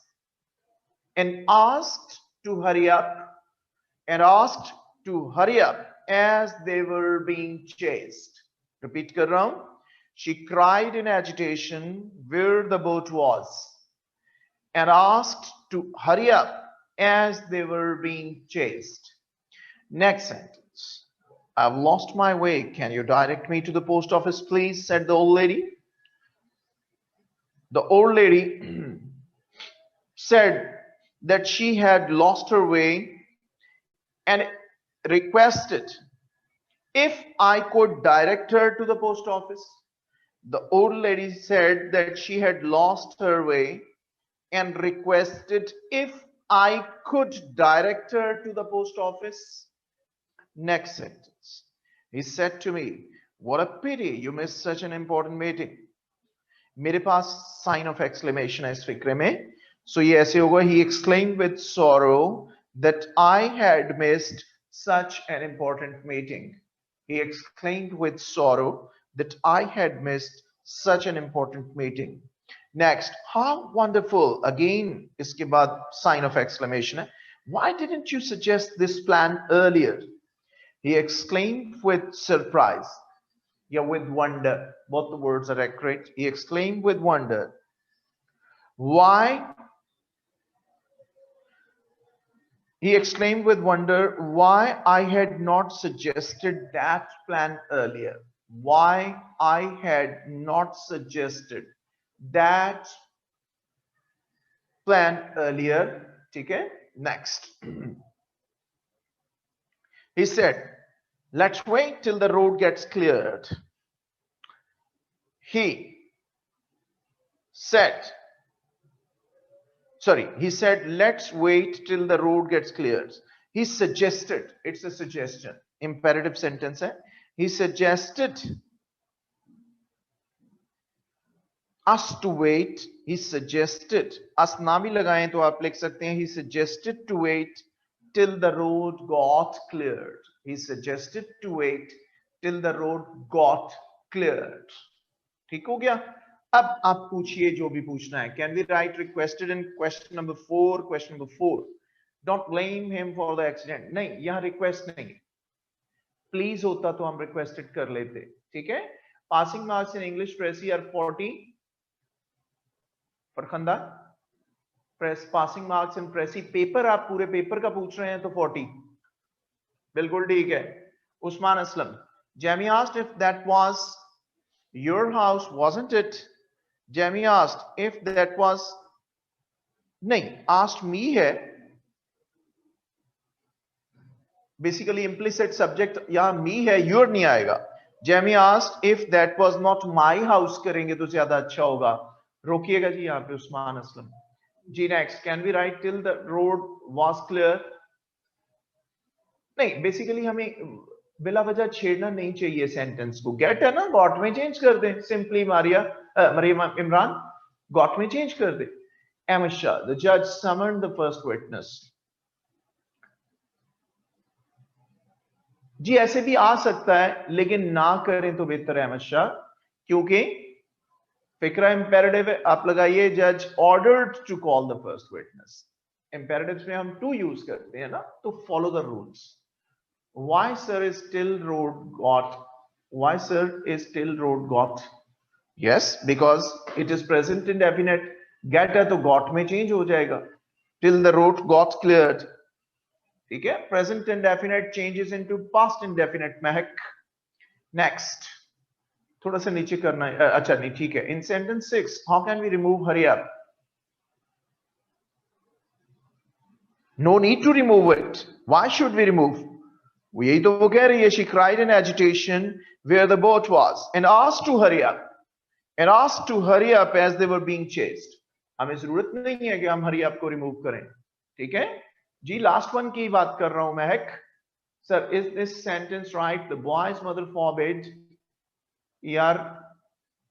and asked to hurry up as they were being chased. Repeat kar raha hu. She cried in agitation where the boat was and asked to hurry up as they were being chased. Next sentence. I've lost my way. Can you direct me to the post office, please? Said the old lady. The old lady said that she had lost her way and requested if I could direct her to the post office. The old lady said that she had lost her way and requested if I could direct her to the post office. Next sentence. He said to me, what a pity you missed such an important meeting. मेरे पास sign of exclamation है इस फिक्रे में. So ये ऐसे होगा, he exclaimed with sorrow that I had missed such an important meeting. He exclaimed with sorrow that I had missed such an important meeting. Next, how wonderful. Again, इसके बाद sign of exclamation है. Why didn't you suggest this plan earlier? He exclaimed with surprise. Yeah, with wonder. Both the words are accurate. He exclaimed with wonder. Why? He exclaimed with wonder why I had not suggested that plan earlier. Why I had not suggested that plan earlier. ठीक है, next. He said, let's wait till the road gets cleared. He said, let's wait till the road gets cleared. He suggested, it's a suggestion, imperative sentence hai. He suggested us to wait. He suggested, us na bhi lagaएं तो आप लिख सकते हैं, he suggested to wait till the road got cleared. He suggested to wait till the road got cleared. ठीक हो गया? अब आप पूछिए जो भी पूछना है. Can we write requested in question number 4? Question number 4. Don't blame him for the accident. नहीं, यहाँ request नहीं. Please होता तो हम requested कर लेते. ठीक है? Passing marks in English Prezi are 40. Farkhanda, passing marks in Prezi paper, आप पूरे पेपर का पूछ रहे हैं तो 40. बिल्कुल ठीक है. Usman Aslam, Jamie asked if that was your house, wasn't it? Jamie asked if that was, नहीं, asked me है. Basically implicit subject यहाँ me है, your नहीं आएगा. Jamie asked if that was not my house करेंगे तो ज्यादा अच्छा होगा. रोकिएगा जी यहाँ पे Usman Aslam ji. Next, can we write till the road was clear? नहीं, बेसिकली हमें बिला वजह छेड़ना नहीं चाहिए सेंटेंस को. गेट है ना, गॉट में चेंज कर दे. सिंपली मरियम इमरान, गॉट में चेंज कर दे. अहमद शाह, द जज समन्ड द फर्स्ट विटनेस. जी ऐसे भी आ सकता है, लेकिन ना करें तो बेहतर है अहमद शाह, क्योंकि फिक्रा इंपेरेटिव है. आप लगाइए, जज ordered to call the first witness. Imperatives में हम टू यूज करते हैं ना, तो follow the rules. Why sir is still road got? Why sir is still road got? Yes, because it is present indefinite. Get है तो got में change हो जाएगा. Till the road got cleared. ठीक है? Present indefinite changes into past indefinite. महक. Next. थोड़ा सा नीचे करना है. अच्छा नहीं, ठीक है. In sentence 6, how can we remove hurry up? No need to remove it. Why should we remove? यही तो वो कह रही है. She cried in agitation where the boat was and asked to hurry up. And asked to hurry up as they were being chased. हमें जरूरत नहीं है कि हम hurry up को remove करें. ठीक है जी. लास्ट वन की बात कर रहा हूं महक. Sir, is this sentence right? The boy's mother forbade. यार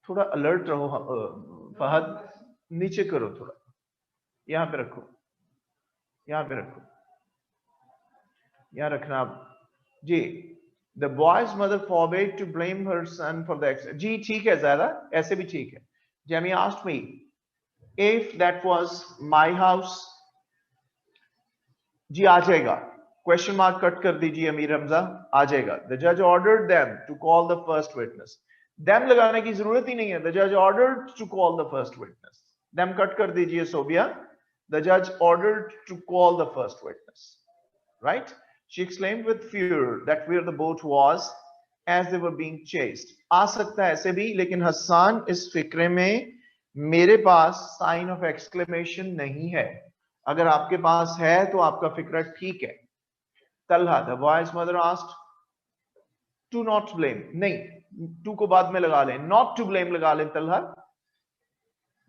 थोड़ा अलर्ट रहो फहद. नीचे करो थोड़ा. यहां पे रखो, यहां पे रखो, यहां रखना आप जी. The boy's mother forbade to blame her son for the accident. जी ठीक है, ज्यादा ऐसे भी ठीक है. Jamie asked me if that was my house. जी आ जाएगा. क्वेश्चन मार्क कट कर दीजिए अमीर हमजा, आ जाएगा. The judge ordered them to call the first witness. Them लगाने की जरूरत ही नहीं है. The judge ordered to call the first witness. Them cut कर दीजिए Sobia. The judge ordered to call the first witness. Right? She exclaimed with fear that where the boat was as they were being chased. आ सकता है ऐसे भी, लेकिन हसन इस फिक्रे में मेरे पास साइन ऑफ एक्सक्लेमेशन नहीं है. अगर आपके पास है तो आपका फिक्रा ठीक है. Talha, the boy's mother asked to not blame. नहीं, टू को बाद में लगा लें. not to blame लगा लें Talha.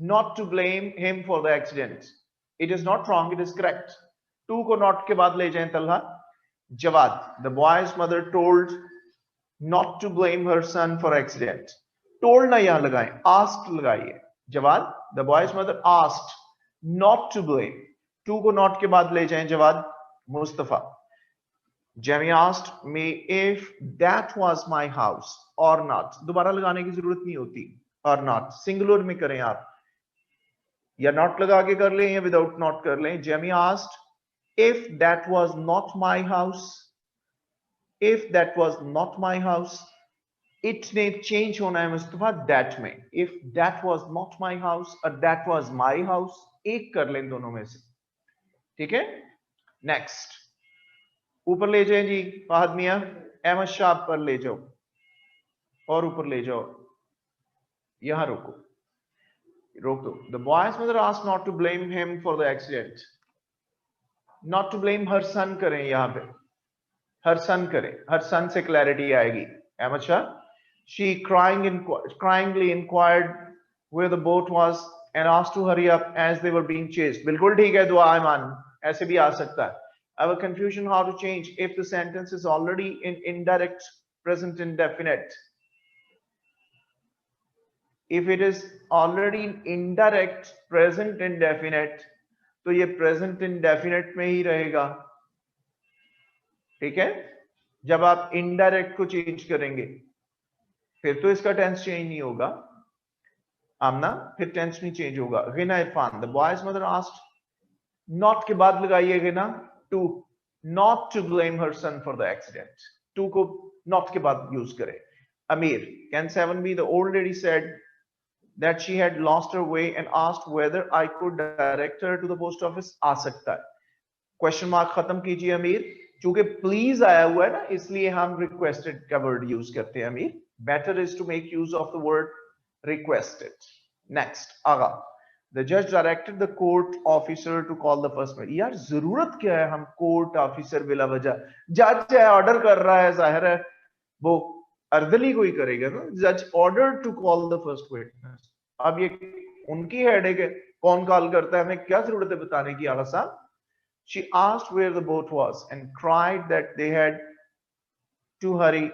not to blame him for the accident. It is not wrong, it is correct. To को not के बाद ले जाएं Talha. Jawad, the boy's mother told not to blame her son for accident. Told ना यहाँ लगाएं, asked लगाइए. Jawad, the boy's mother asked not to blame. To को not के बाद ले जाएं Jawad. Mustafa, Jamie asked me if that was my house or not. दोबारा लगाने की जरूरत नहीं होती. or not, सिंगुलर में करें आप, या not लगा के कर लें या विदाउट not कर लें. Jamie asked if that was not my house. If that was not my house, it ने change होना है मुस्तफा that में. If that was not my house or that was my house, एक कर लें दोनों में से. ठीक है? नेक्स्ट, ऊपर ले जाएं जी फाहद मियां. अहमद शाह पर ले जाओ और ऊपर ले जाओ. यहां रुको. रोक दो. The boy's mother asked not to blame him for the accident. Not to blame her son करें यहाँ पे. Her son करें. Her son से clarity आएगी. Ahmed Shah. She cryingly inquired where the boat was and asked to hurry up as they were being chased. बिल्कुल ठीक है दुआ ईमान. ऐसे भी आ सकता है. Our confusion how to change if the sentence is already in indirect present indefinite. If it is already in indirect present indefinite, तो ये present indefinite में ही रहेगा. ठीक है. जब आप indirect को change करेंगे फिर तो इसका tense change नहीं होगा. आमना फिर tense नहीं change होगा. गिना Irfan. The boy's mother asked. Not के बाद लगाइए गिना to not to blame her son for the accident. To को not के बाद use करें. Amir. Can 7 be? The old lady said that she had lost her way and asked whether I could direct her to the post office. आ सकता है. Question mark खत्म कीजिए अमीर. चूंकि please आया हुआ है ना इसलिए हम requested का word use करते हैं अमीर. Better is to make use of the word requested. Next, Agha. The judge directed the court officer to call the first witness. यार जरूरत क्या है हम court officer बिला वजह. Judge है order कर रहा है जाहिर है वो अर्दली कोई करेगा ना. Judge ordered to call the first witness. अब ये उनकी हेडेक है. कौन कॉल करता है हमें क्या जरूरत है बताने की. आगा साहब. She asked where the boat was and cried that they had to hurry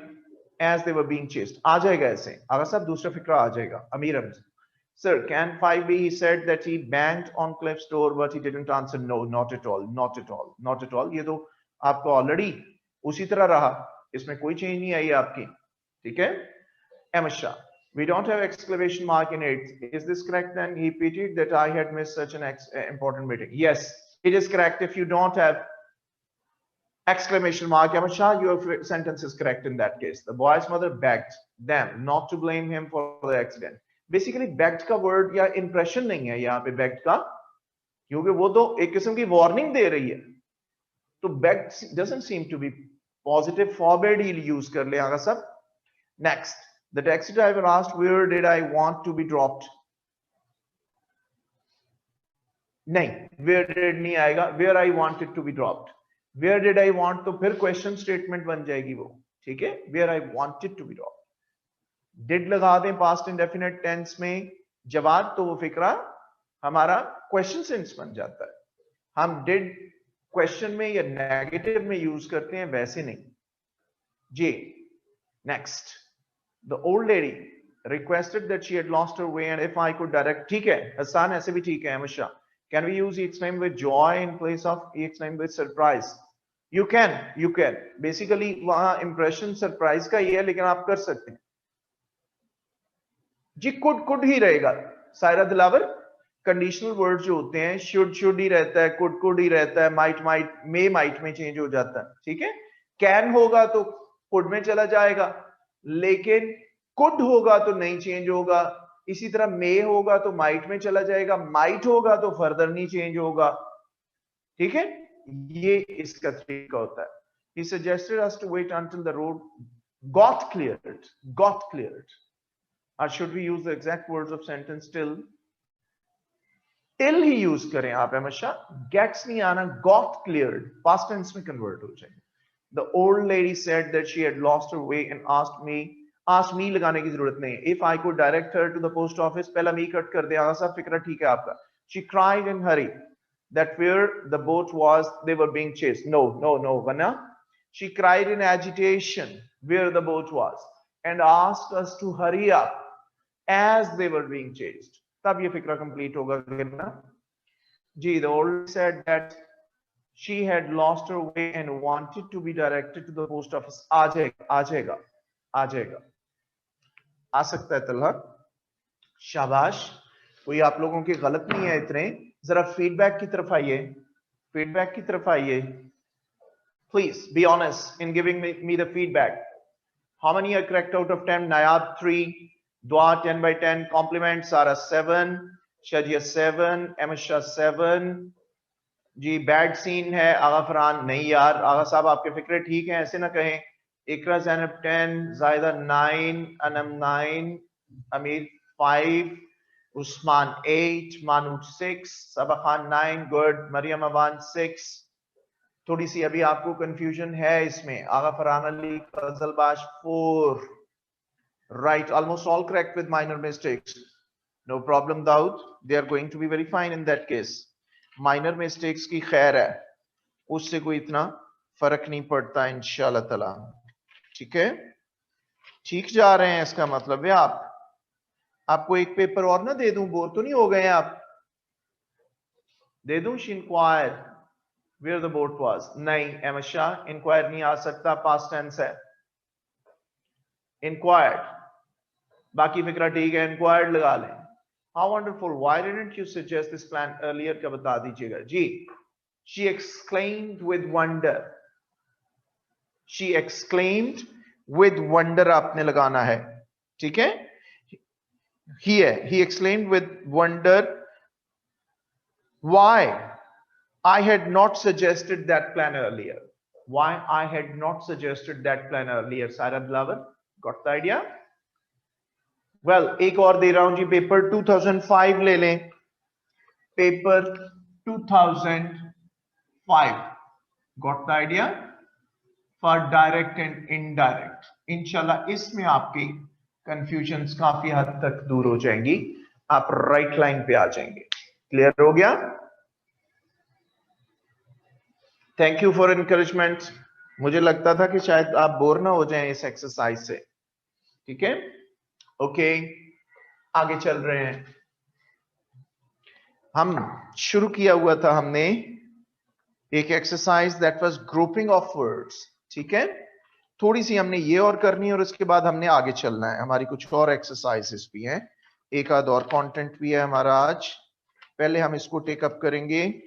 as they were being chased. आ जाएगा ऐसे. आगा साहब दूसरा फिक्रा आ जाएगा. अमीर हमसे. Sir, can 5 be? He said that he banged on Cliff's door, but he didn't answer. No, not at all, not at all, not at all. ये तो आपको already उसी तरह रहा. इसमें कोई change नहीं आई आपकी. ठीक है. Emisha, we don't have exclamation mark in it. Is this correct then? He pitied that I had missed such an important meeting. Yes, it is correct. If you don't have exclamation mark, Emisha, your sentence is correct in that case. The boy's mother begged them not to blame him for the accident. Basically, begged का word या impression नहीं है यहाँ पे begged का, क्योंकि वो तो एक किस्म की warning दे रही है. तो begged doesn't seem to be positive. Forbade he use कर ले आगा सब. Next, the taxi driver asked where did I want to be dropped. नहीं, where did नहीं आएगा. Where I wanted to be dropped. Where did I want तो फिर question statement बन जाएगी वो. ठीक है. Where I wanted to be dropped. Did लगा दें past indefinite tense में जवाब तो वो फिक्रा हमारा question sense बन जाता है. हम did question में या negative में use करते हैं वैसे नहीं. J. Next. The old lady requested that she had lost her way and if I could direct. ठीक है. हसान ऐसे भी ठीक है. हमेशा. Can we use its name with joy in place of its name with surprise? You can. Basically वहाँ impression surprise का ही है लेकिन आप कर सकते हैं. जी could ही रहेगा. सायरा दिलावर. कंडीशनल वर्ड जो होते हैं should ही रहता है, could ही रहता है, might might में चेंज हो जाता है. ठीक है. can होगा तो could में चला जाएगा लेकिन could होगा तो नहीं चेंज होगा. इसी तरह may होगा तो might में चला जाएगा, might होगा तो फर्दर नहीं चेंज होगा. ठीक है. ये इसका तरीका होता है. He suggested us to wait until the road got cleared. Or should we use the exact words of sentence till? Till he use करें आप हमेशा. Gets नहीं आना. Got cleared. Past tense में convert हो जाएगा. The old lady said that she had lost her way and asked me लगाने की जरूरत नहीं है. If I could direct her to the post office, पहला me कट कर दे. आगा साहब फिक्रा ठीक है आपका. She cried in hurry that where the boat was, they were being chased. No, वरना she cried in agitation where the boat was and asked us to hurry up as they were being chased. तब ये फिक्रा complete होगा ना. जी. The old lady said that she had lost her way and wanted to be directed to the post office. आ जाएगा. आ सकता है तलहा. शाबाश. कोई आप लोगों की गलत नहीं है इतने. जरा फीडबैक की तरफ आइए. Please be honest in giving me the feedback. How many are correct out of 10? Nayab 3, Dua 10 by 10, compliment. Sara 7, Shadia 7, Emisha 7. Ji bad scene है. आगा फरहान. नहीं यार आगा साहब आपके फिक्रे ठीक हैं ऐसे ना कहें. इकरा ज़ैनब 10, जायदा 9, अनम 9, अमीर 5, Usman 8, Manoj 6, Sabah Khan 9, good, Mariam Awan 6. थोड़ी सी अभी आपको कंफ्यूजन है इसमें. आगा Farhan Ali फजलबाश 4, right, almost all correct with minor mistakes. No problem, Daud. They are going to be very fine in that case. Minor mistakes की खैर है, उससे कोई इतना फर्क नहीं पड़ता इंशाल्लाह ताला. ठीक है, ठीक जा रहे हैं, इसका मतलब है आप. आपको एक पेपर और ना दे दूं, बोर तो नहीं हो गए आप? दे दूं? She inquired where the boat was. नहीं, अहमद शाह इंक्वायर नहीं आ सकता, पास्ट टेंस है. इंक्वायर्ड, बाकी फिक्रा ठीक है, इंक्वायर्ड लगा लें. How wonderful, why didn't you suggest this plan earlier का बता दीजिएगा जी. She exclaimed with wonder, she exclaimed with wonder आपने लगाना है. ठीक है, he exclaimed with wonder, why I had not suggested that plan earlier. Why I had not suggested that plan earlier. Sarah Blower, got the idea? Well, एक और दे रहा हूं जी, paper 2005 ले लें. Paper 2005, got the idea? For direct and indirect. इंशाल्लाह इसमें आपकी confusions काफी हद तक दूर हो जाएंगी, आप राइट लाइन पे आ जाएंगे. क्लियर हो गया? Thank you for encouragement. मुझे लगता था कि शायद आप बोर ना हो जाएं इस एक्सरसाइज से. ठीक है, ओके, आगे चल रहे हैं. हम शुरू किया हुआ था हमने एक exercise that was grouping of words. ठीक है, थोड़ी सी हमने ये और करनी है और उसके बाद हमने आगे चलना है. हमारी कुछ और एक्सरसाइजेस भी हैं, एक आध और कंटेंट भी है हमारा आज. पहले हम इसको टेक अप करेंगे,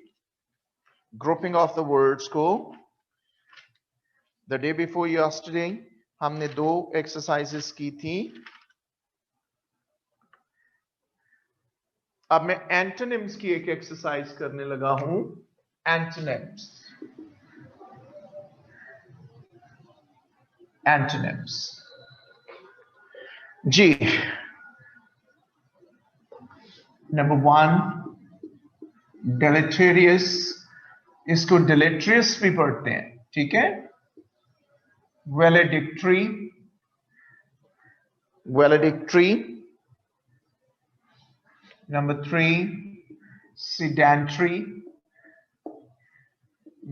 ग्रुपिंग ऑफ द वर्ड्स को. द डे बिफोर यस्टरडे हमने 2 एक्सरसाइजेस की थी. अब मैं एंटोनिम्स की एक एक्सरसाइज करने लगा हूं. एंटोनिम्स, एंटोनिम्स जी. Number 1, deleterious. इसको डिलेटेरियस भी पढ़ते हैं. ठीक है, valedictory, valedictory. Number 3, sedentary.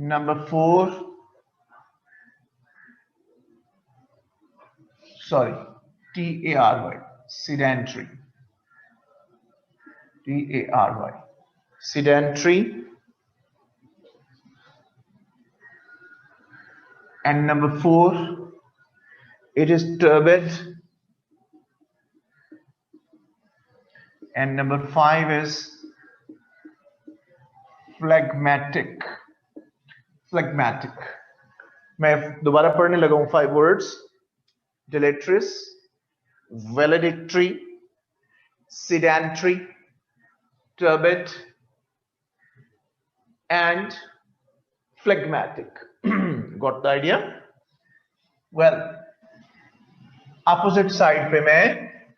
Number 4, sorry, T-A-R-Y, sedentary. T-A-R-Y, sedentary. And number 4, it is turbid. And number 5 is phlegmatic. Phlegmatic. मैं दोबारा पढ़ने लगा हूं 5 words. Deleterious, valedictory, sedentary, turbid, and phlegmatic. Got the idea? Well, opposite side पे मैं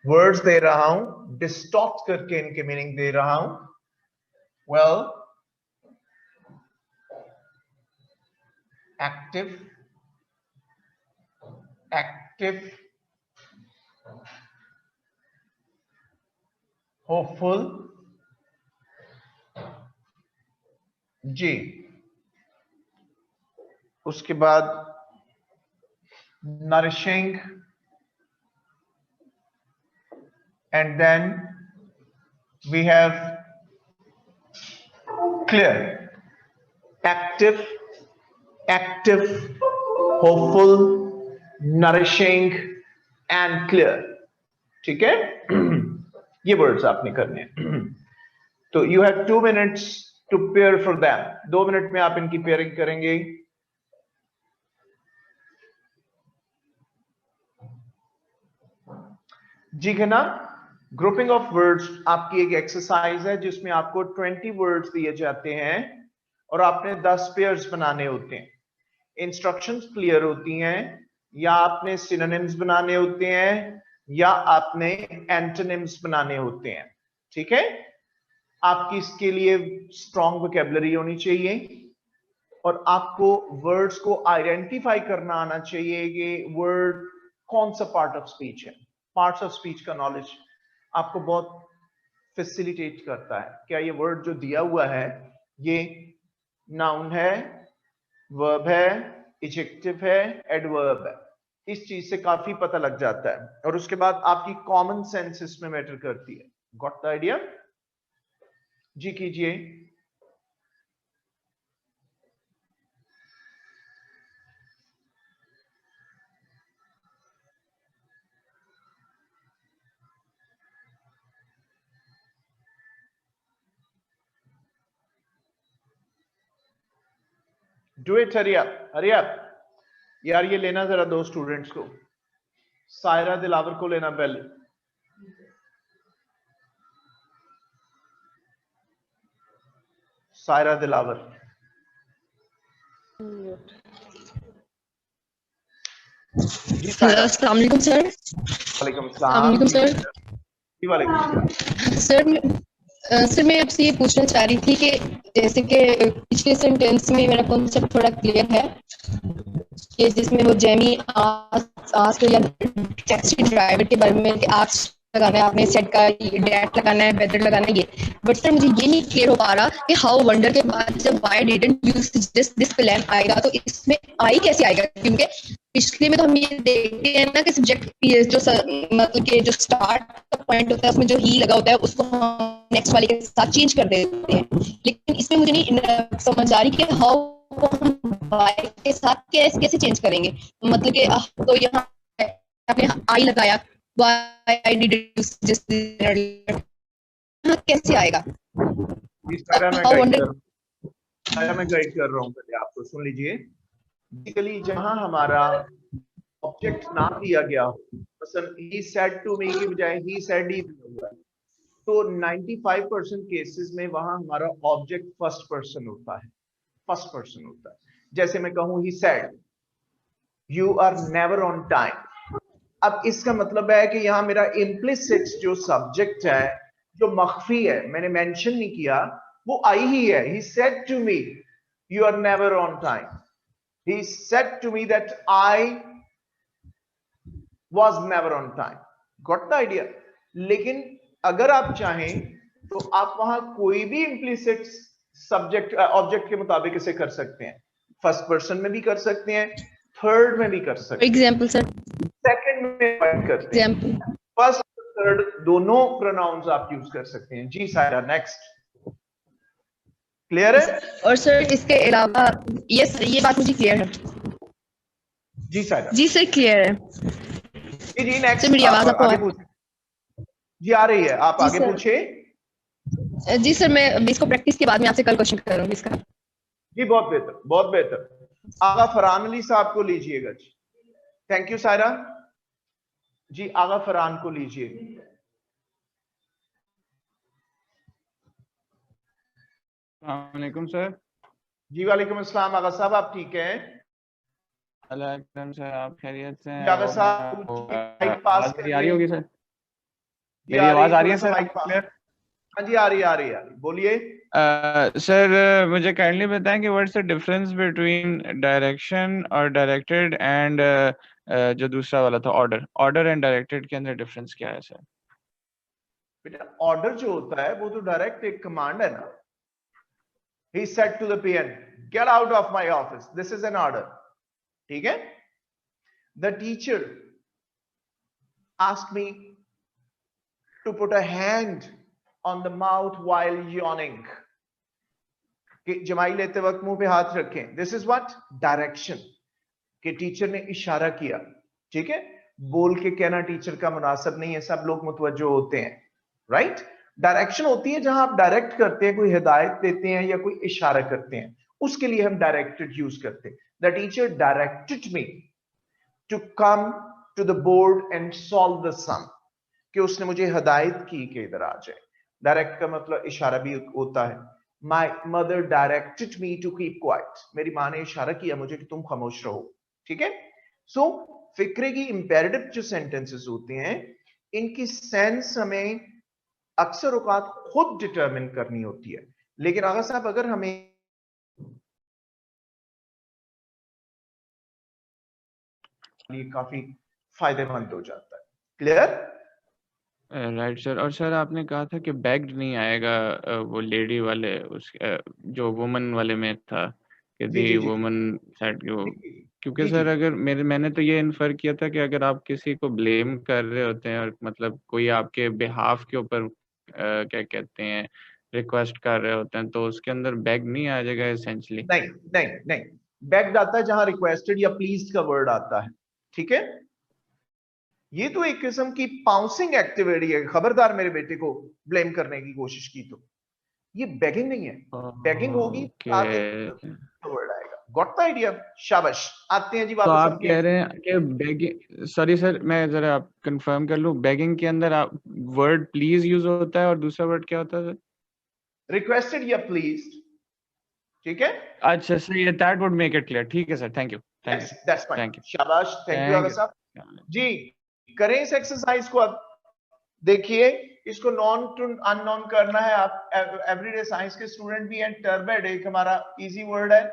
words दे रहा हूं, distort करके इनके मीनिंग दे रहा हूं. वेल, एक्टिव, एक्टिव, होपफुल जी. उसके बाद nourishing, and then we have clear. Active, active, hopeful, nourishing and clear. ठीक है, ये वर्ड्स आपने करने हैं. तो you have 2 minutes to pair for them. 2 minute में आप इनकी पेयरिंग करेंगे. जी है ना. ग्रुपिंग ऑफ वर्ड्स आपकी एक एक्सरसाइज है जिसमें आपको 20 वर्ड्स दिए जाते हैं और आपने 10 पेयर्स बनाने होते हैं. इंस्ट्रक्शंस क्लियर होती हैं, या आपने सिनोनिम्स बनाने होते हैं या आपने एंटोनिम्स बनाने होते हैं. ठीक है, आपकी इसके लिए स्ट्रॉन्ग वोकैबुलरी होनी चाहिए और आपको वर्ड्स को आइडेंटिफाई करना आना चाहिए कि वर्ड कौन सा पार्ट ऑफ स्पीच है। पार्ट्स ऑफ स्पीच का नॉलेज आपको बहुत फैसिलिटेट करता है। क्या ये वर्ड जो दिया हुआ है ये नाउन है, वर्ब है, एडजेक्टिव है, एडवर्ब है, इस चीज से काफी पता लग जाता है। और उसके बाद आपकी कॉमन सेंस इसमें मैटर करती है। Got the idea? जी कीजिए। Do it, hurry up, hurry up. यार ये लेना जरा दो स्टूडेंट्स को, सायरा दिलावर को लेना पहले। सायरा दिलावर। हेलो, अस्सलाम वालेकुम सर। वालेकुम अस्सलाम वालेकुम सर। जी वालेकुम सर मैं आपसे ये पूछना चाह रही थी कि जैसे कि पिछले सेंटेंस में मेरा कॉन्सेप्ट थोड़ा क्लियर है कि जिसमें वो जेमी आस्क या टैक्सी ड्राइवर के बारे में कि आस्क लगाना है, आपने सेट का डेट लगाना है, वेदर लगाना है, ये बट सर मुझे ये नहीं क्लियर हो पा रहा कि हाउ वंडर के बाद जब why didn't use this plan आएगा तो इसमें आई कैसे आएगा, क्योंकि पिछले में तो हम ये देखते हैं ना कि सब्जेक्ट जो मतलब कि जो स्टार्ट का पॉइंट होता है उसमें जो ही लगा होता है उसको हम नेक्स्ट वाले के साथ चेंज कर देते हैं, लेकिन इसमें मुझे नहीं समझ आ रही कि हाउ को हम वाई के साथ कैसे चेंज करेंगे। मतलब कि तो यहाँ आपने आई लगाया, व्हाई डिड यू जस्ट कैसे आएगा? मैं गाइड कर रहा हूँ, पहले आपको सुन लीजिए। बेसिकली जहां हमारा ऑब्जेक्ट ना दिया गया हो, मसलन ही सेड टू मी की बजाय ही सेड ही दिया हुआ है, तो 95% केसेस में वहां हमारा ऑब्जेक्ट फर्स्ट पर्सन होता है, फर्स्ट पर्सन होता है। जैसे मैं कहूं he said you are never on time. अब इसका मतलब है कि यहां मेरा इम्प्लिसिट जो सब्जेक्ट है, जो मख्फी है, मैंने मेंशन नहीं किया, वो आई ही है। He said to me you are never on time. He said to me that I was never on time. Got the idea? लेकिन अगर आप चाहें तो आप वहां कोई भी implicit सब्जेक्ट ऑब्जेक्ट के मुताबिक इसे कर सकते हैं। फर्स्ट पर्सन में भी कर सकते हैं, थर्ड में भी कर सकते हैं, एग्जाम्पल सर, सेकंड में बात करते हैं, फर्स्ट थर्ड दोनों प्रोनाउंस आप यूज कर सकते हैं। जी सायरा, नेक्स्ट। क्लियर है? और सर इसके अलावा ये बात मुझे क्लियर है। जी सायरा। जी सर क्लियर है। जी नेक्स्ट। मेरी आवाज आपको आगे पूछिए। जी आ रही है, आप आगे पूछिए। जी सर मैं इसको प्रैक्टिस के बाद में आपसे कल क्वेश्चन करूंगी इसका। जी बहुत बेहतर, बहुत बेहतर। आगा फरहान अली साहब को लीजिएगा जी। थैंक यू सायरा जी। आगा फरहान को लीजिए। वालेकुम सर। जी वालेकुम अस्सलाम। आगा साहब आप ठीक हैं? अलैकुम सर, आप खैरियत से हैं? आगा साहब पास मेरी आ रही होगी सर? जी मेरी आवाज आ रही है सर? क्लियर? हाँ जी आ रही है, बोलिए। सर मुझे काइंडली बताएं कि what's the difference between direction और डायरेक्टेड एंड जो दूसरा वाला था ऑर्डर एंड डायरेक्टेड के अंदर डिफरेंस क्या है सर? बेटा ऑर्डर जो होता है वो तो डायरेक्ट एक कमांड है ना। He said to the PM, get out of my office. This is an order. ठीक है? The teacher asked me to put a hand on the mouth while yawning. कि जमाई लेते वक्त मुंह पे हाथ रखें। This is what? Direction. कि टीचर ने इशारा किया। ठीक है? बोल के कहना टीचर का मुनासिब नहीं है, सब लोग मुतवज्जो होते हैं, राइट? डायरेक्शन होती है जहां आप डायरेक्ट करते हैं, कोई हिदायत देते हैं या कोई इशारा करते हैं, उसके लिए हम डायरेक्टेड यूज करते हैं। The teacher directed me to come to the board and solve the sum, कि उसने मुझे हिदायत की कि इधर आ जाए। डायरेक्ट का मतलब इशारा भी होता है। My mother directed me to keep quiet, मेरी माँ ने इशारा किया मुझे कि तुम खामोश रहो। ठीक है? सो फिक्रे की इंपेरेटिव जो सेंटेंसेस होते हैं, इनकी सेंस हमें अक्सर औकात खुद डिटरमिन करनी होती है, लेकिन अगर साहब अगर हमें ये काफी फायदेमंद हो जाता है। क्लियर? Right sir. और सर आपने कहा था कि बैग्ड नहीं आएगा वो लेडी वाले उस जो वुमन वाले में था कि जी दी जी जी वुमन साइड की वो, जी क्योंकि जी जी सर अगर मैंने तो ये इन्फर किया था कि अगर आप किसी को ब्लेम कर रहे होते हैं और मतलब कोई आपके बिहाफ के ऊपर क्या कहते हैं रिक्वेस्ट कर रहे होते हैं तो उसके अंदर बैग नहीं आ जाएगा एसेंशली? नहीं नहीं नहीं, बैग्ड आता है जहां रिक्वेस्टेड या प्लीज्ड का वर्ड आता है। ठीक है, ये तो एक किस्म की पाउंसिंग एक्टिविटी है, खबरदार मेरे बेटे को ब्लेम करने की कोशिश की तो, ये बेगिंग नहीं है। बेगिंग होगी ओके। आगे वर्ड आएगा। Got the idea? शाबाश। आते हैं जी तो वापस आप अपनी। कह रहे हैं कि बेगिंग, सॉरी सर मैं जरा आप कंफर्म कर लूं, बेगिंग के अंदर आप वर्ड प्लीज यूज होता है और दूसरा वर्ड क्या होता है सर? रिक्वेस्टेड या प्लीज्ड। ठीक है, अच्छा सर, ये that would make it clear. ठीक है sir, thank you thank you that's fine. Thank you शाबाश, थैंक यू आगा थैंक साहब। यू। जी, करें इस एक्सरसाइज को। अब देखिए, इसको नॉन टू अननोन करना है। आप एवरीडे साइंस के स्टूडेंट भी हैं। टर्बेड एक हमारा इजी वर्ड है,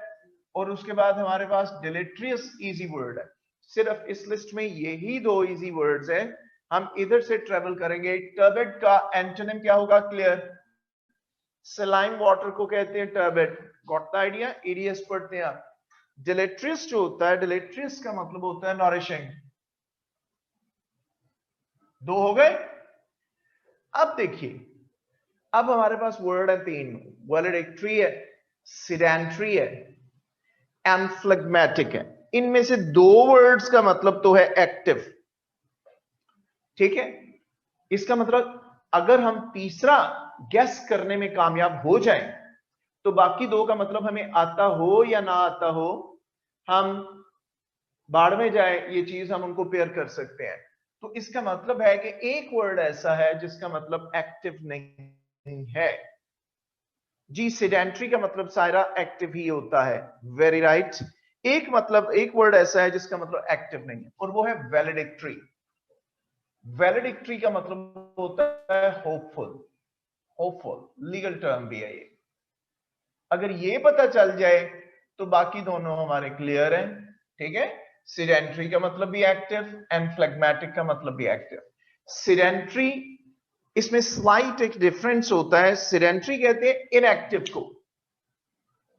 और उसके बाद हमारे पास डिलेट्रियस इजी वर्ड है। सिर्फ इस लिस्ट में यही दो इजी वर्ड्स हैं। हम इधर से ट्रेवल करेंगे। टर्बेड का एंटोनिम क्या होगा? क्लियर? सलाइम वाटर को कहते हैं टर्बेड। Got the idea? ईडीएस पढ़ते हैं आप। डिलेट्रियस जो होता है, डिलेट्रियस का मतलब होता है नॉरिशिंग। दो हो गए। अब देखिए, अब हमारे पास वर्ड है तीन। वैलिडिक्टरी है, सिडेंट्री है, एंड फ्लेगमेटिक है। इनमें से दो वर्ड्स का मतलब तो है एक्टिव। ठीक है, इसका मतलब अगर हम तीसरा गेस करने में कामयाब हो जाएं तो बाकी दो का मतलब हमें आता हो या ना आता हो, हम बाढ़ में जाए ये चीज हम उनको पेयर कर सकते हैं। तो इसका मतलब है कि एक वर्ड ऐसा है जिसका मतलब एक्टिव नहीं है। जी, सेडेंट्री का मतलब सायरा एक्टिव ही होता है। Very right. एक मतलब एक वर्ड ऐसा है जिसका मतलब एक्टिव नहीं है, और वो है वैलिडिक्टरी। वैलिडिक्टरी का मतलब होता है होपफुल। होपफुल लीगल टर्म भी है ये। अगर ये पता चल जाए तो बाकी दोनों हमारे क्लियर हैं। ठीक है, सिडेंट्री का मतलब भी एक्टिव एंड फ्लेगमेटिक का मतलब भी एक्टिव। सिडेंट्री, इसमें स्लाइट एक डिफरेंस होता है। सिडेंट्री कहते हैं इनएक्टिव को,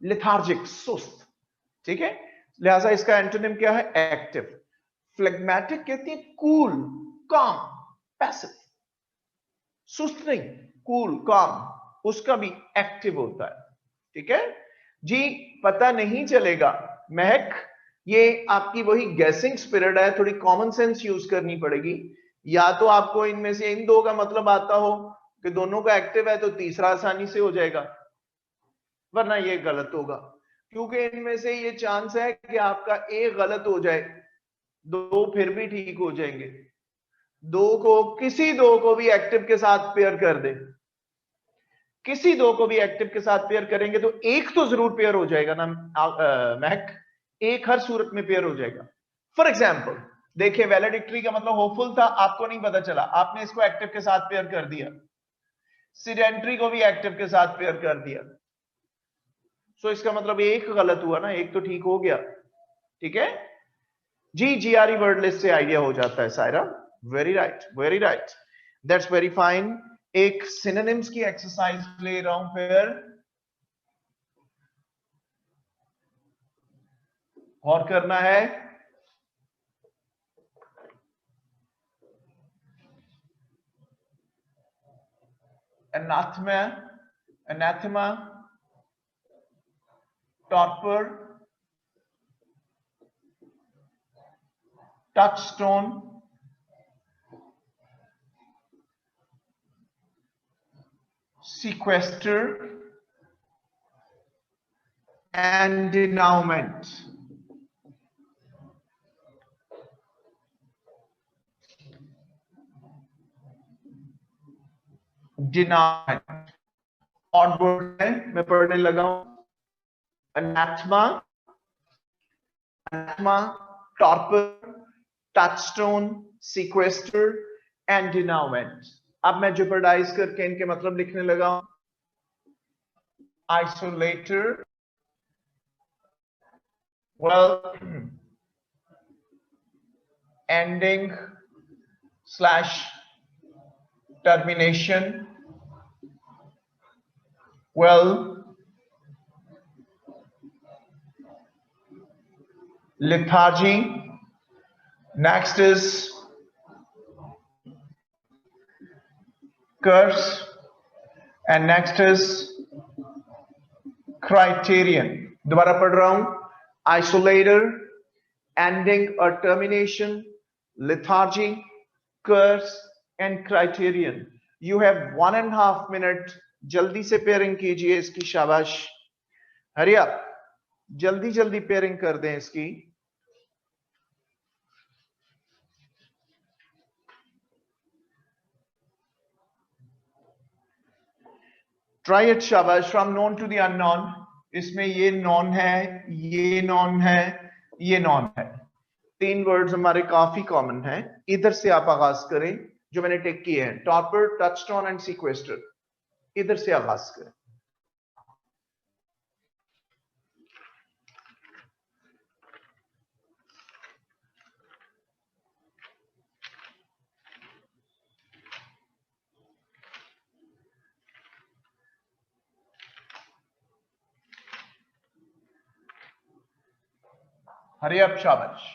लेथार्जिक, सुस्त। ठीक है, लिहाजा इसका एंटोनिम क्या है? एक्टिव। फ्लेगमेटिक कहते हैं कूल, काम, पैसिव। सुस्त नहीं, कूल, काम, उसका भी एक्टिव होता है। ठीक है जी, पता नहीं चलेगा। महक, ये आपकी वही गैसिंग स्पिरिट है, थोड़ी कॉमन सेंस यूज करनी पड़ेगी। या तो आपको इनमें से इन दो का मतलब आता हो कि दोनों का एक्टिव है तो तीसरा आसानी से हो जाएगा, वरना ये गलत होगा। क्योंकि इनमें से ये चांस है कि आपका एक गलत हो जाए, दो फिर भी ठीक हो जाएंगे। दो को, किसी दो को भी एक्टिव के साथ पेयर कर दे, किसी दो को भी एक्टिव के साथ पेयर करेंगे तो एक तो जरूर पेयर हो जाएगा ना महक, एक हर सूरत में पेयर हो जाएगा। फॉर एग्जाम्पल देखिए, वैलिडिक्टरी का मतलब होपफुल था, आपको नहीं पता चला, आपने इसको एक्टिव के साथ पेयर कर दिया। सिडेंट्री को भी एक्टिव के साथ पेयर कर दिया। सो इसका मतलब एक गलत हुआ ना, एक तो ठीक हो गया। ठीक है जी, जीआरई वर्ड लिस्ट से आइडिया हो जाता है Saira. Very right, very right, that's very fine. एक सिनोनिम्स की एक्सरसाइज ले रहा हूं फिर, और करना है। Anathema, anathema, torpor, touchstone, sequester, and denouement. Denouement और वर्ड है, मैं पढ़ने लगा हूं। anathema, anathema, torpor, touchstone, sequester, and denouement. अब मैं जेपर्डाइज करके इनके मतलब लिखने लगा हूं. Isolator, well, ending / termination, well, lethargy, next is curse, and next is criterion. दोबारा पढ़ रहा हूं. Isolator, ending or termination, lethargy, curse, and criterion. You have 1.5 minutes. जल्दी से पेयरिंग कीजिए इसकी. शाबाश. हरी आप जल्दी जल्दी पेयरिंग कर दें इसकी. Try it. शाबाश. From known to the unknown. इसमें ये नॉन है, ये नॉन है, ये नॉन है. 3 वर्ड्स हमारे काफी कॉमन हैं. इधर से आप आगाज करें. जो मैंने टिक किए हैं, टॉपर, टचस्टोन एंड सीक्वेस्टर. इधर से आगाज करें. Hurry up. शाबाश.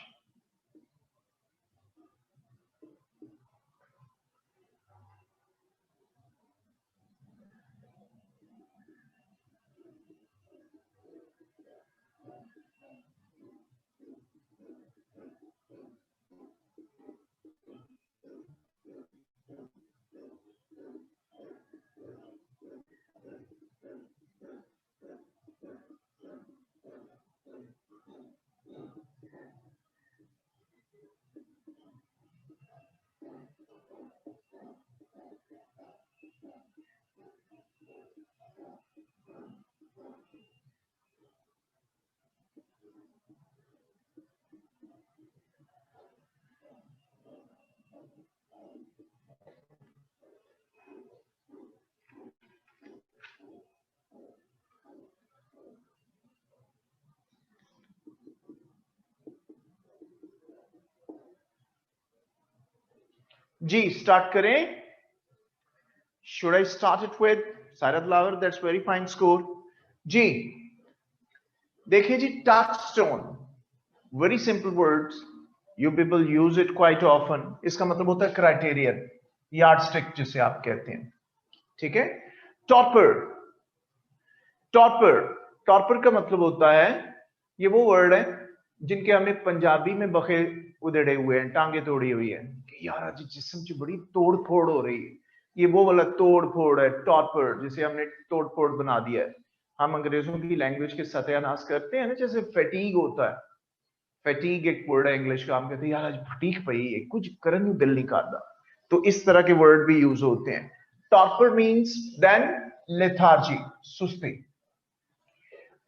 जी स्टार्ट करें. Should I start it with Sairad Lavar? That's very fine score. जी देखिए जी, touchstone, very simple words. You people use it quite often. इसका मतलब होता है क्राइटेरियन, यार्डस्टिक जिसे आप कहते हैं. ठीक है. टॉपर, टॉपर, टॉपर का मतलब होता है, ये वो वर्ड है जिनके हमें पंजाबी में बखे उधेड़े हुए हैं, टांगे तोड़ी हुई है कि यार आज जिस्म की बड़ी तोड़ फोड़ हो रही है. ये वो वाला तोड़ फोड़ है, टॉपर, जिसे हमने तोड़ फोड़ बना दिया है. हम अंग्रेजों की लैंग्वेज के सत्यानाश करते हैं ना, जैसे फैटीग होता है. फैटीग एक वर्ड है इंग्लिश का. हम कहते हैं यार आज फटीक पई है, कुछ करने को दिल नहीं करता. तो इस तरह के वर्ड भी यूज होते हैं. टॉपर मींस देन लेथार्जी, सुस्ती.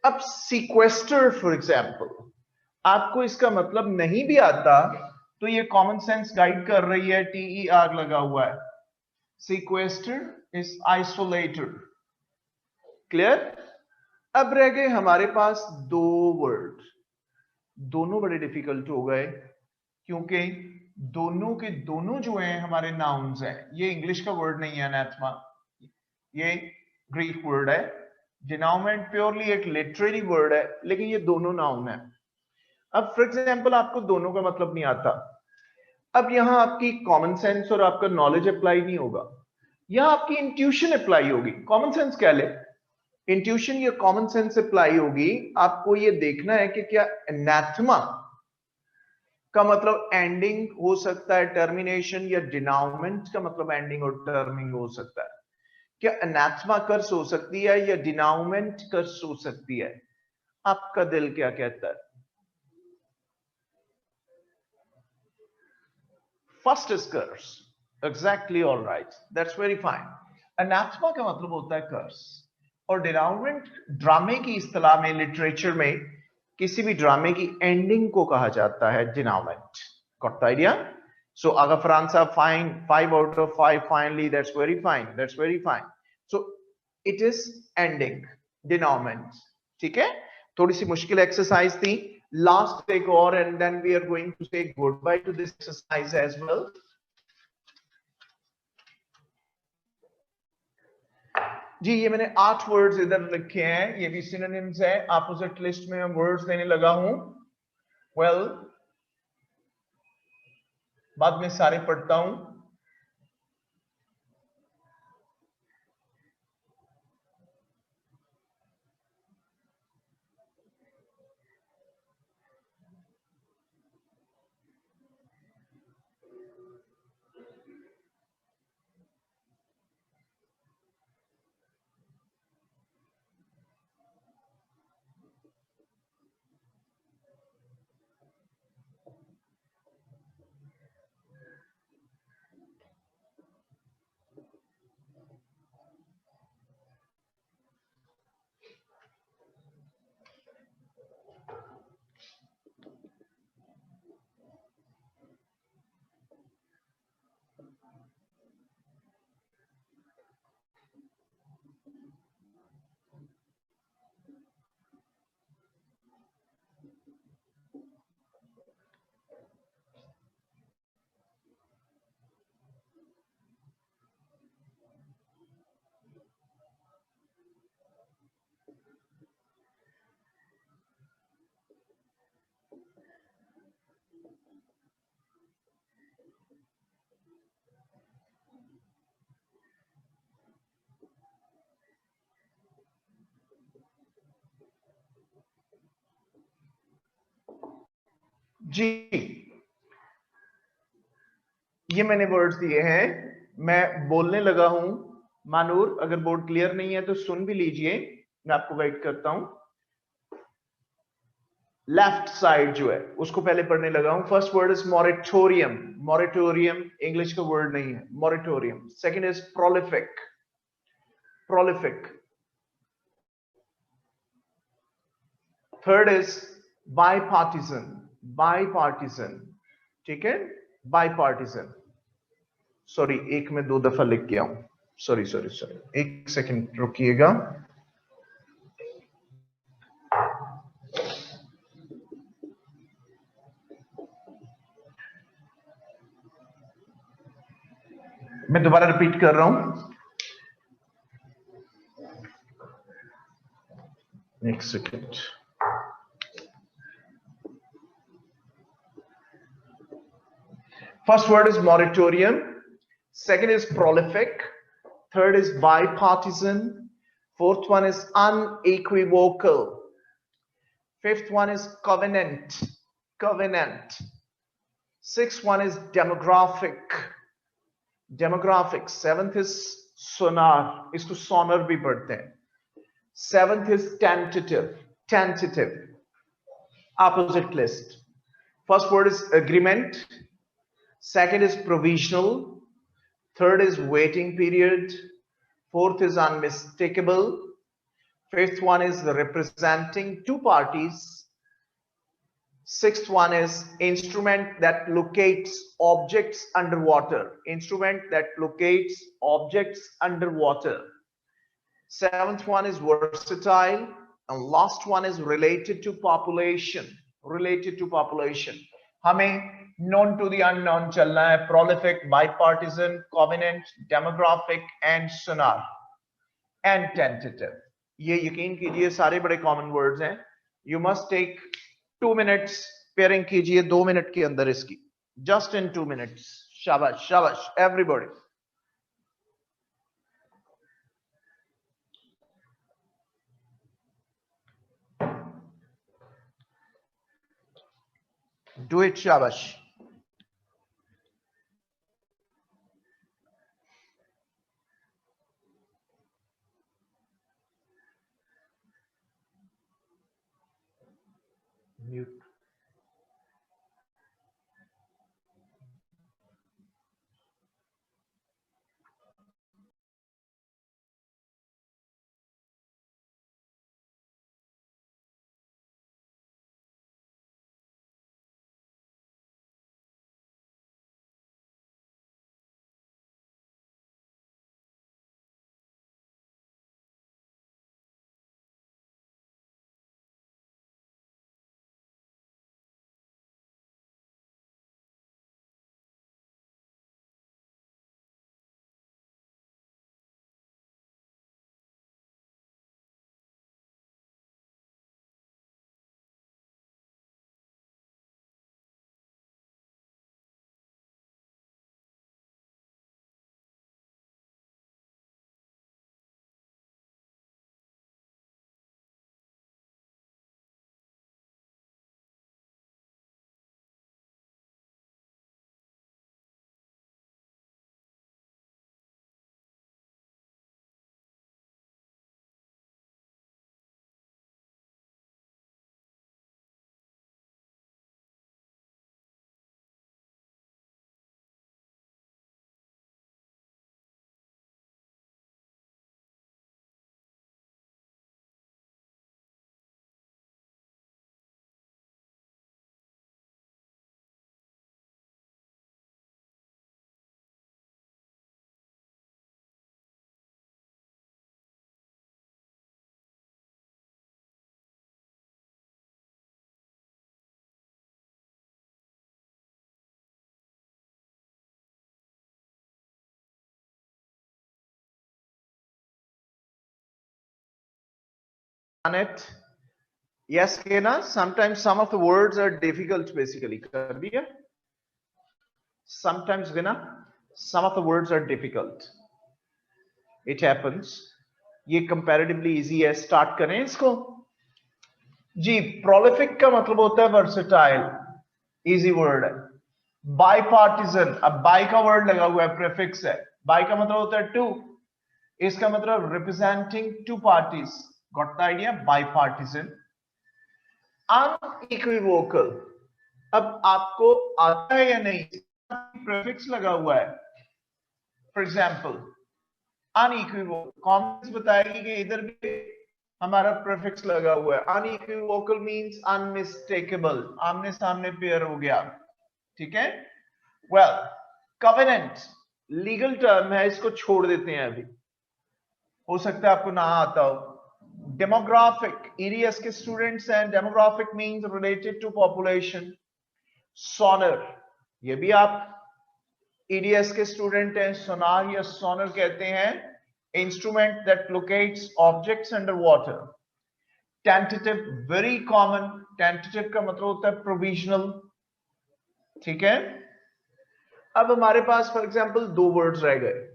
अब सीक्वेस्टर फॉर एग्जांपल, आपको इसका मतलब नहीं भी आता तो ये कॉमन सेंस गाइड कर रही है. TER लगा हुआ है. सीक्वेस्टर इज आइसोलेटर. क्लियर. अब रह गए हमारे पास 2 वर्ड. दोनों बड़े डिफिकल्ट हो गए क्योंकि दोनों के दोनों जो हैं हमारे नाउन्स हैं. ये इंग्लिश का वर्ड नहीं है अनैथमा, ये ग्रीक वर्ड है. डिनाउमेंट प्योरली एक लिटरेरी वर्ड है, लेकिन ये दोनों नाउन है. अब फॉर एग्जांपल आपको दोनों का मतलब नहीं आता. अब यहां आपकी कॉमन सेंस और आपका नॉलेज अप्लाई नहीं होगा, यहां आपकी इंट्यूशन अप्लाई होगी. कॉमन सेंस कह ले, इंट्यूशन या कॉमन सेंस अप्लाई होगी. आपको ये देखना है कि क्या एनाथमा का मतलब एंडिंग हो सकता है टर्मिनेशन, या डिनाउमेंट का मतलब एंडिंग और टर्मिंग हो सकता है. क्या एनाथमा कर्स हो सकती है या डिनाउमेंट कर्स हो सकती है? आपका दिल क्या कहता है? First is curse. Exactly, all right. That's very fine. Anathema का मतलब होता है कर्स, और डिनाउमेंट ड्रामे की इस्तिलाह में, लिटरेचर में, किसी भी ड्रामे की एंडिंग को कहा जाता है denouement. Got the idea? So Aga Franza, fine, 5 out of 5, finally, that's very fine, that's very fine. So it is ending denouement. ठीक है, थोड़ी सी मुश्किल एक्सरसाइज थी, लास्ट एक और, and then we are going to say good bye to this exercise as well. जी ये मैंने 8 वर्ड्स इधर लिखे हैं, ये भी सिनोनिम्स है. अपोजिट लिस्ट में मैं वर्ड्स लेने लगा हूं. वेल बाद में सारे पढ़ता हूं. जी ये मैंने वर्ड्स दिए हैं, मैं बोलने लगा हूं. मानूर अगर बोर्ड क्लियर नहीं है तो सुन भी लीजिए, मैं आपको गाइड करता हूं. लेफ्ट साइड जो है उसको पहले पढ़ने लगा हूं. First word is moratorium. Moratorium English का वर्ड नहीं है, moratorium. Second is prolific. Prolific. Third is bipartisan. Bipartisan. ठीक है, बायपार्टिसन. सॉरी एक में 2 दफा लिख गया हूं. सॉरी सॉरी सॉरी, एक सेकंड रुकिएगा. मैं दोबारा रिपीट कर रहा हूं, एक second. First word is moratorium, second is prolific, third is bipartisan, fourth one is unequivocal, fifth one is covenant. Covenant. Sixth one is demographic. Demographic. Seventh is sonar. इसको sonar भी पढ़ते हैं. Seventh is tentative. Tentative. Opposite list. First word is agreement. Second is provisional. Third is waiting period. Fourth is unmistakable. Fifth one is representing 2 parties. Sixth one is instrument that locates objects underwater. Instrument that locates objects underwater. Seventh one is versatile. And last one is related to population. Related to population. हमें known to the unknown चलना है. Prolific, bipartisan, covenant, demographic and sonar and tentative. ये यकीन कीजिए सारे बड़े common words हैं. You must take 2 minutes pairing कीजिए 2 मिनट के अंदर इसकी. Just in 2 minutes. शाबाश शाबाश everybody. Do it शाबाश. Mute. planet. Yes के ना, sometimes some of the words are difficult basically. कर दिया? Sometimes के ना, some of the words are difficult. It happens. ये comparatively easy है. Start करें इसको. जी, prolific का मतलब होता है versatile. Easy word है. Bipartisan. अब by का word लगा हुआ है, prefix है. By का मतलब होता है two. इसका मतलब representing two parties. Got the idea? Bipartisan. Unequivocal. अब आपको आता है या नहीं? प्रेफिक्स लगा हुआ है. For example unequivocal. कॉमन्स बताएगी कि इधर भी हमारा प्रेफिक्स लगा हुआ है. Unequivocal means unmistakable. आमने सामने पेयर हो गया. ठीक है. वेल, कवेनेंट लीगल टर्म है, इसको छोड़ देते हैं अभी. हो सकता है आपको ना आता हो. डेमोग्राफिक, ईडीएस के स्टूडेंट्स हैं. Demographic means related to population. Sonar, ये भी आप ईडीएस के स्टूडेंट हैं. सोनार या सोनर कहते हैं instrument that locates objects under water. Tentative, very common. Tentative का मतलब होता है प्रोविजनल. ठीक है. अब हमारे पास फॉर एग्जांपल दो वर्ड्स रह गए.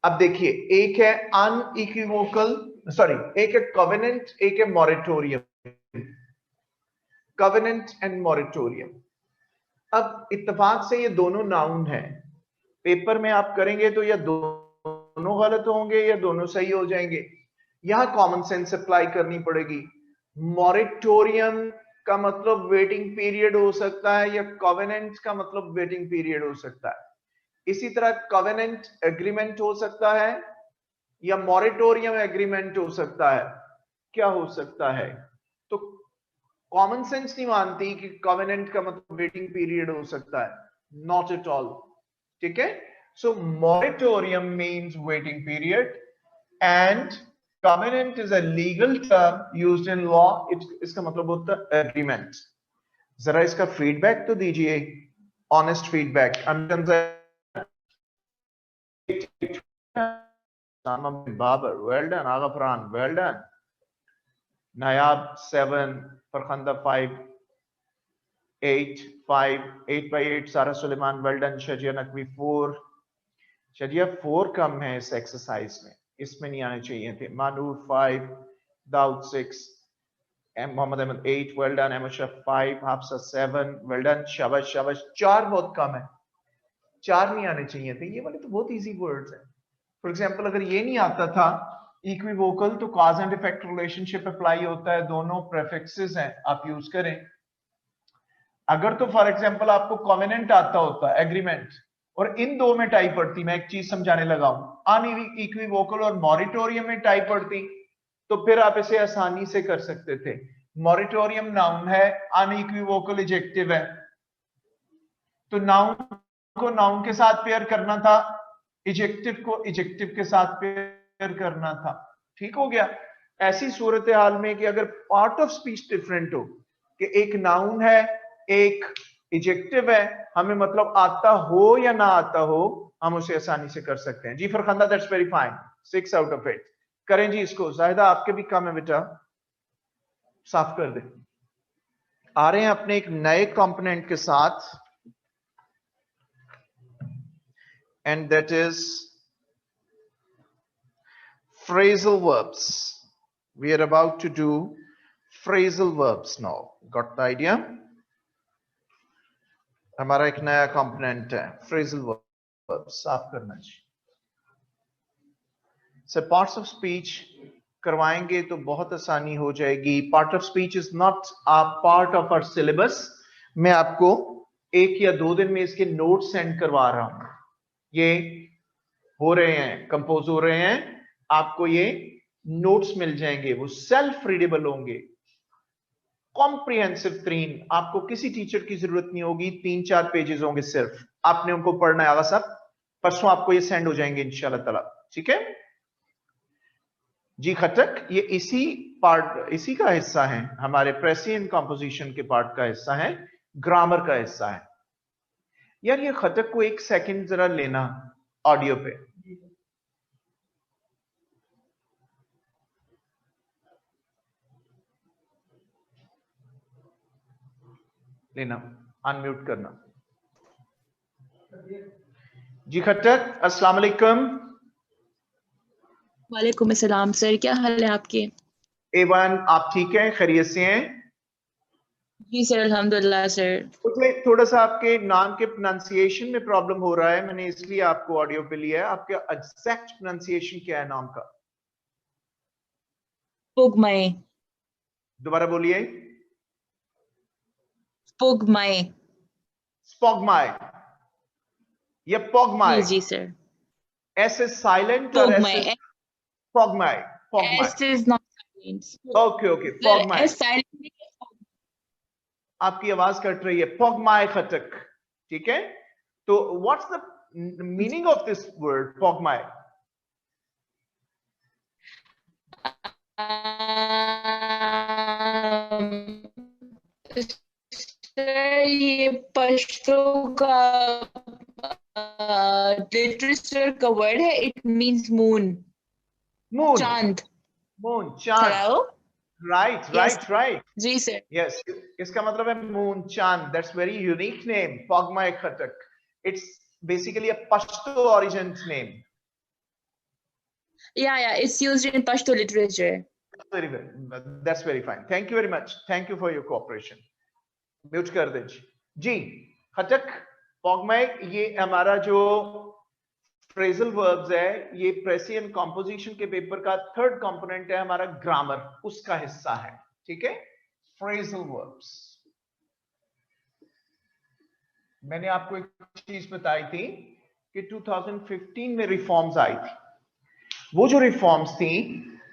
अब देखिए, एक है अनइक्विवोकल, सॉरी, एक है कवेनेंट, एक है मॉरेटोरियम. Covenant and moratorium. अब इत्तेफाक से ये दोनों नाउन है. पेपर में आप करेंगे तो या दोनों गलत होंगे या दोनों सही हो जाएंगे. यहां कॉमन सेंस अप्लाई करनी पड़ेगी. मॉरेटोरियम का मतलब वेटिंग पीरियड हो सकता है या कवेनेंट का मतलब वेटिंग पीरियड हो सकता है. इसी तरह कवेनेंट एग्रीमेंट हो सकता है या मॉरेटोरियम एग्रीमेंट हो सकता है. क्या हो सकता है? तो कॉमन सेंस नहीं मानती कि कवेनेंट का मतलब वेटिंग पीरियड हो सकता है. Not at all. ठीक है. So moratorium means waiting period and covenant is a legal term used in law. इसका मतलब होता है एग्रीमेंट. जरा इसका फीडबैक तो दीजिए, honest feedback. Babar, well done. Agha Farhan, well done. Nayab 7, Farkhanda 5, 8, 5, 8 by 8. Sara Suleman, well done. Shazia Naqvi 4. Shazia 4 कम है इस एक्सरसाइज में, इसमें नहीं आने चाहिए थे. मानूर 5, दाऊद 6, मोहम्मद अहमद 8, वेल डन. अहमद 5, हाफसा 7, वेल डन. शाबाश शाबाश. 4 बहुत कम है, 4 नहीं आने चाहिए थे. ये वाले तो बहुत इजी वर्ड्स हैं. फॉर एग्जाम्पल अगर ये नहीं आता था इक्विवोकल, तो cause and effect relationship apply होता है. दोनों प्रेफिक्सेस हैं, आप यूज करें. अगर तो फॉर एग्जाम्पल आपको कॉवेनेंट आता होता, एग्रीमेंट, और इन दो में टाइप पड़ती, मैं एक चीज समझाने लगा हूं, अनइक्विवोकल और मॉरेटोरियम में टाइप पड़ती, तो फिर आप इसे आसानी से कर सकते थे. मॉरेटोरियम नाउन है, अनइक्विवोकल एडजेक्टिव है. तो नाउन को नाउन के साथ पेयर करना था, एडजेक्टिव को एडजेक्टिव के साथ पेयर करना था. ठीक हो गया. ऐसी सूरत हाल में कि अगर पार्ट ऑफ स्पीच डिफरेंट हो, कि एक नाउन है एक एडजेक्टिव है, हमें मतलब आता हो या ना आता हो, हम उसे आसानी से कर सकते हैं. जी Farkhanda, that's very fine. 6 out of 8 करें जी इसको. जाहिदा आपके भी कम है बेटा, साफ कर दे. आ रहे हैं अपने एक नए कंपोनेंट के साथ, and that is phrasal verbs. We are about to do phrasal verbs now. Got the idea? हमारा एक नया कंपोनेंट है phrasal verbs. साफ करना चाहिए. So parts of speech करवाएंगे तो बहुत आसानी हो जाएगी. Part of speech is not a part of our syllabus. मैं आपको 1 या 2 दिन में इसके नोट्स सेंड करवा रहा हूं. ये हो रहे हैं, कंपोज हो रहे हैं, आपको ये नोट्स मिल जाएंगे. वो सेल्फ रीडेबल होंगे, कॉम्प्रिहेंसिव तरीन. आपको किसी टीचर की जरूरत नहीं होगी. 3-4 पेजेस होंगे, सिर्फ आपने उनको पढ़ना है. आगा सब परसों आपको ये सेंड हो जाएंगे इंशाल्लाह ताला. ठीक है जी. खटक ये इसी का हिस्सा है, हमारे प्रेसिस एंड कंपोजिशन के पार्ट का हिस्सा है, ग्रामर का हिस्सा है. यार ये खटक को 1 सेकंड जरा लेना ऑडियो पे. लेना, अनम्यूट करना। जी खट्टक, अस्सलाम वालेकुम। वालेकुम अस्सलाम सर, क्या हाल है आपके? एवन, आप ठीक हैं, खैरियत से हैं? जी सर, अल्हम्दुलिल्लाह सर। मुझे थोड़ा सा आपके नाम के प्रोनाउंसिएशन में प्रॉब्लम हो रहा है, मैंने इसलिए आपको ऑडियो पे लिया है। आपका एग्जैक्ट प्रोनाउंसिएशन क्या है नाम का? पुगमय। दोबारा बोलिए। पुगमय। स्पॉगमाई या पॉगमाई? जी सर। एस इज साइलेंट और S Pugmai. Is Pogmai? Pogmai, S is not silent okay okay, sir, Pogmai. S silent. आपकी आवाज कट रही है, पॉगमाई खटक, ठीक है? तो what's the meaning of this word Pogmai? Sir ये पश्तो का लिटरेचर का वर्ड है। It means moon. मून, चांद। मून, चांद। हेलो। राइट राइट राइट, जी सर। यस, इसका मतलब है मून, चांद। That's very unique name, Pogmai Khattak. It's basically a Pashto origin name. Yeah, it's used in Pashto literature. Very well, that's very fine. Thank you very much. Thank you for your cooperation. Mute कर दीजिए जी। खटक, पॉगमाई, ये हमारा जो phrasal verbs है, ये प्रेसी and composition के paper का third component है, हमारा ग्रामर उसका हिस्सा है, ठीक है? Phrasal verbs. मैंने आपको एक चीज बताई थी कि 2015 में रिफॉर्म्स आई थी। वो जो रिफॉर्म्स थी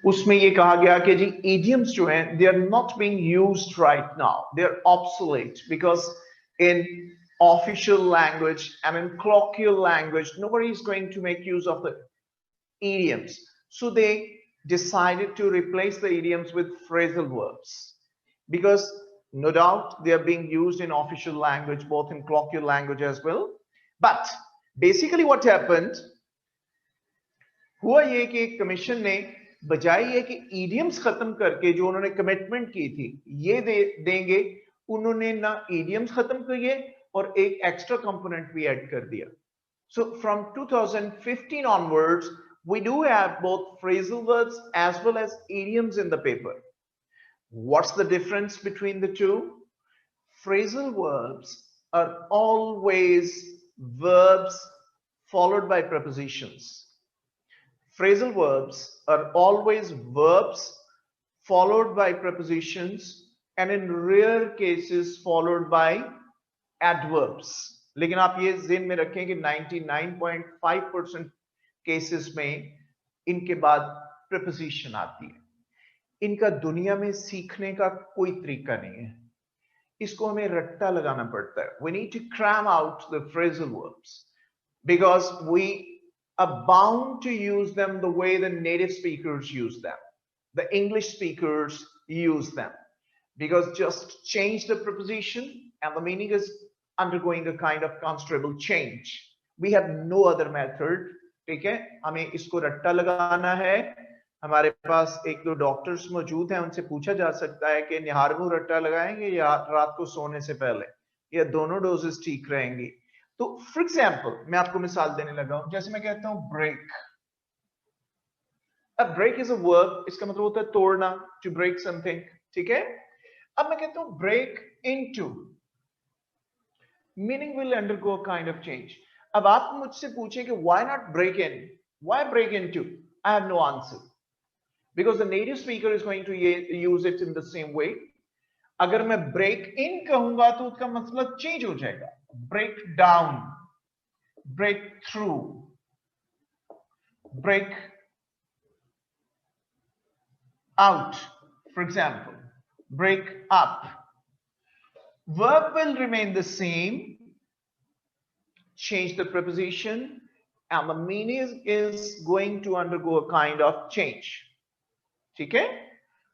उसमें ये कहा गया कि जी इडियम्स जो हैं they are not being used right now, they are obsolete because in official language and in colloquial language nobody is going to make use of the idioms, so they decided to replace the idioms with phrasal verbs because no doubt they are being used in official language, both in colloquial language as well. But basically what happened, हुआ ये कि commission ने बजाय ये कि idioms खत्म करके जो उन्होंने कमिटमेंट की थी ये देंगे, उन्होंने ना idioms खत्म किए और एक एक्स्ट्रा कंपोनेंट भी ऐड कर दिया। So from 2015 onwards, we do have both phrasal verbs as well as idioms in the paper. What's the difference between the two? Phrasal verbs are always verbs followed by prepositions. Phrasal verbs are always verbs followed by prepositions and in rare cases followed by adverbs. लेकिन आप ये ज़हन में रखें कि 99.5% cases में इनके बाद preposition आती है। इनका दुनिया में सीखने का कोई तरीका नहीं है, इसको हमें रट्टा लगाना पड़ता है। We need to cram out the phrasal verbs because we are bound to use them the way the native speakers use them, the English speakers use them, because just change the preposition and the meaning is undergoing a kind of considerable change. We have no other method, ठीक है? हमें इसको रट्टा लगाना है। हमारे पास एक दो डॉक्टर्स मौजूद हैं, उनसे पूछा जा सकता है कि निहारमू रट्टा लगाएंगे या रात को सोने से पहले, या दोनों डोजेस ठीक रहेंगी। तो फॉर एग्जाम्पल मैं आपको मिसाल देने लगा हूं, जैसे मैं कहता हूं ब्रेक। अब ब्रेक इज अ वर्ब, इसका मतलब होता है तोड़ना, टू ब्रेक समथिंग, ठीक है? अब मैं कहता हूं break into, meaning will undergo a kind of change. अब आप मुझसे पूछें कि why not break in, why break into? I have no answer because the native speaker is going to use it in the same way. अगर मैं break in कहूंगा तो उसका मतलब चेंज हो जाएगा। Break down, break through, break out, for example, break up. Verb will remain the same, change the preposition, and the meaning is going to undergo a kind of change. Okay?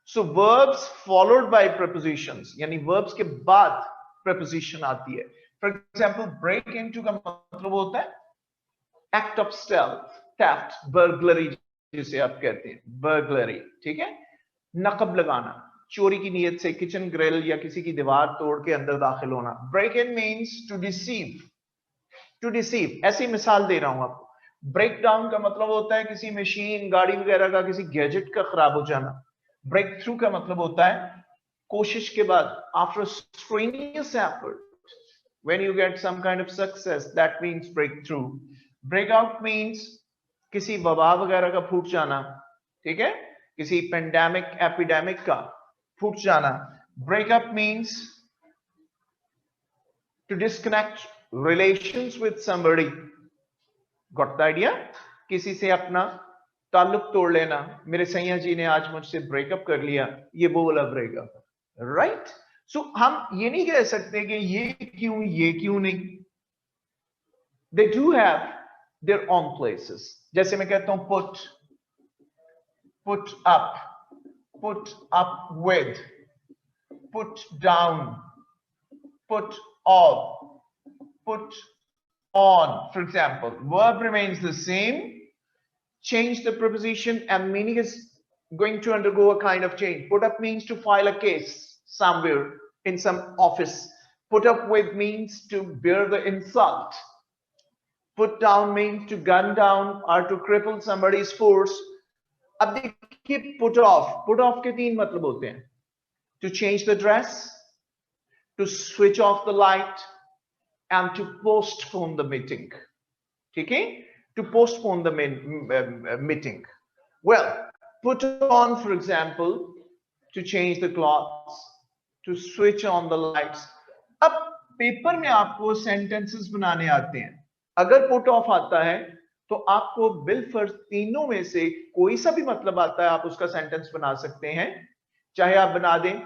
So verbs followed by prepositions, यानी verbs के बाद preposition आती है। For example, break into का मतलब होता है act of stealth, theft, burglary जिसे आप कहते हैं, burglary, ठीक है? नकब लगाना। चोरी की नीयत से किचन ग्रिल या किसी की दीवार तोड़ के अंदर दाखिल होना। Break in means to deceive, to deceive. ऐसी मिसाल दे रहा हूं आपको। ब्रेक डाउन का मतलब होता है किसी मशीन, गाड़ी वगैरह का, किसी गैजेट का खराब हो जाना। ब्रेक थ्रू का मतलब होता है कोशिश के बाद, after strenuous effort, when you get some kind of success, that means breakthrough. Breakout means किसी वबा वगैरह का फूट जाना, ठीक है, किसी पेंडेमिक एपिडेमिक का फूट जाना। Breakup means to disconnect relations with somebody. Got the idea? किसी से अपना ताल्लुक तोड़ लेना। मेरे सैया जी ने आज मुझसे ब्रेकअप कर लिया, ये वो वाला ब्रेकअप, राइट? सो हम ये नहीं कह सकते कि ये क्यों नहीं। They do have their own places. जैसे मैं कहता हूं put up with, put down, put off, put on. For example, verb remains the same, change the preposition and meaning is going to undergo a kind of change. Put up means to file a case somewhere in some office. Put up with means to bear the insult. Put down means to gun down or to cripple somebody's force. अब देखिए put off के तीन मतलब होते हैं: to change the dress, to switch off the light and to postpone the meeting. ठीक है? To postpone the meeting. Well, put on, for example, to change the clothes, to switch on the lights. अब paper में आपको sentences बनाने आते हैं। अगर put off आता है तो आपको बिलफर्ज तीनों में से कोई सा भी मतलब आता है, आप उसका सेंटेंस बना सकते हैं। चाहे आप बना दें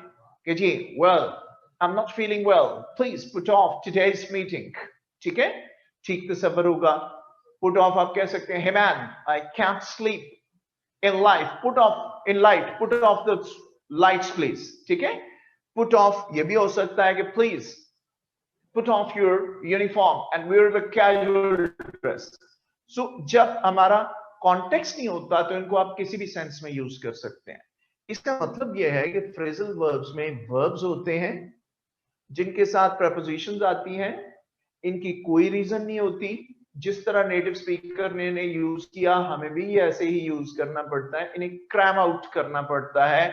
कि जी well, I'm not feeling well, please put off today's meeting. ठीक है, ठीक तसव्वुर होगा। पुट ऑफ आप कह सकते हैं, hey man, I can't sleep in life, put off in light, put off the lights please. ठीक है, put off ये भी हो सकता है कि please put off your uniform and wear the casual dress. So जब हमारा कॉन्टेक्स्ट नहीं होता तो इनको आप किसी भी सेंस में यूज कर सकते हैं। इसका मतलब यह है कि फ्रेजल वर्ब्स में वर्ब्स होते हैं जिनके साथ प्रपोजिशंस आती हैं, इनकी कोई रीजन नहीं होती। जिस तरह नेटिव स्पीकर ने यूज किया, हमें भी ऐसे ही यूज करना पड़ता है। इन्हें क्रैम आउट करना पड़ता है।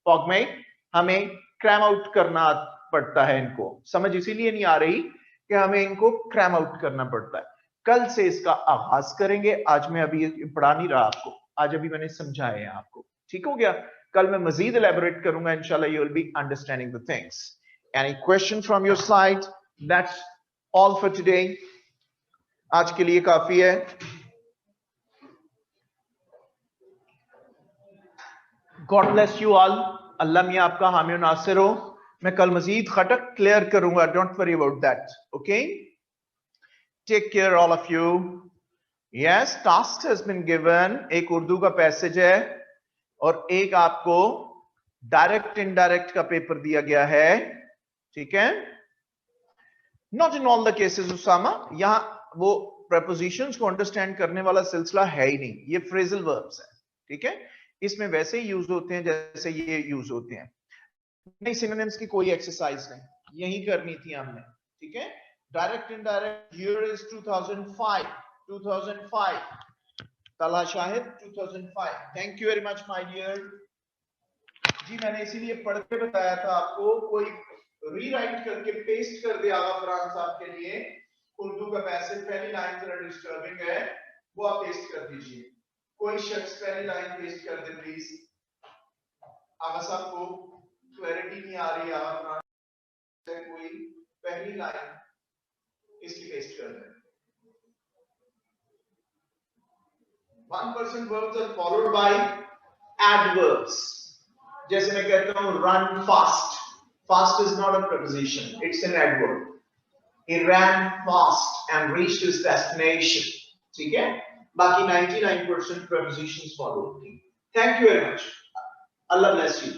फॉग में हमें क्रैम आउट करना पड़ता है। इनको समझ इसीलिए नहीं आ रही कि हमें इनको क्रैम आउट करना पड़ता है। कल से इसका आगाज करेंगे। आज मैं अभी पढ़ा नहीं रहा आपको, आज अभी मैंने समझाया है आपको। ठीक हो गया? कल मैं मजीद एलैबोरेट करूंगा इंशाल्लाह। You will be understanding the things. Any question from your side? That's all for today. आज के लिए काफी है। God bless you all. Allah मियां आपका हामी और नासिर हो। मैं कल मजीद खटक क्लियर करूंगा। Don't worry about that. Okay, take care all of you. Yes, task has been given. एक उर्दू का पैसेज है और एक आपको डायरेक्ट इनडायरेक्ट का पेपर दिया गया है। ठीक है, not in all the cases Usama. यहां वो प्रपोजिशंस को अंडरस्टैंड करने वाला सिलसिला है ही नहीं, ये फ्रेजल वर्ब्स है। ठीक है, इसमें वैसे ही यूज होते हैं जैसे ये यूज होते हैं। नहीं, सिनोनिम्स की कोई एक्सरसाइज नहीं, यही करनी थी हमने। ठीक है, direct indirect. Here is 2005 Talha Shahid 2005। Thank you very much my dear जी। मैंने इसीलिए पढ़ के बताया था आपको। कोई रीराइट करके पेस्ट कर दिया फरहान साहब के लिए उर्दू का पैसेज। पहली लाइन जरा डिस्टर्बिंग है, वो आप पेस्ट कर दीजिए। कोई शख्स पहली लाइन पेस्ट कर दे प्लीज। आगा साहब को क्लैरिटी नहीं आ रही है, कोई पहली लाइन इसकी पेस्ट कर दे। 1% verbs are followed by adverbs. जैसे मैं कहता हूं run fast. Fast is not a preposition, it's an adverb. He ran fast and reached his destination. ठीक है, बाकी 99% prepositions follow. Thank you very much. Allah bless you.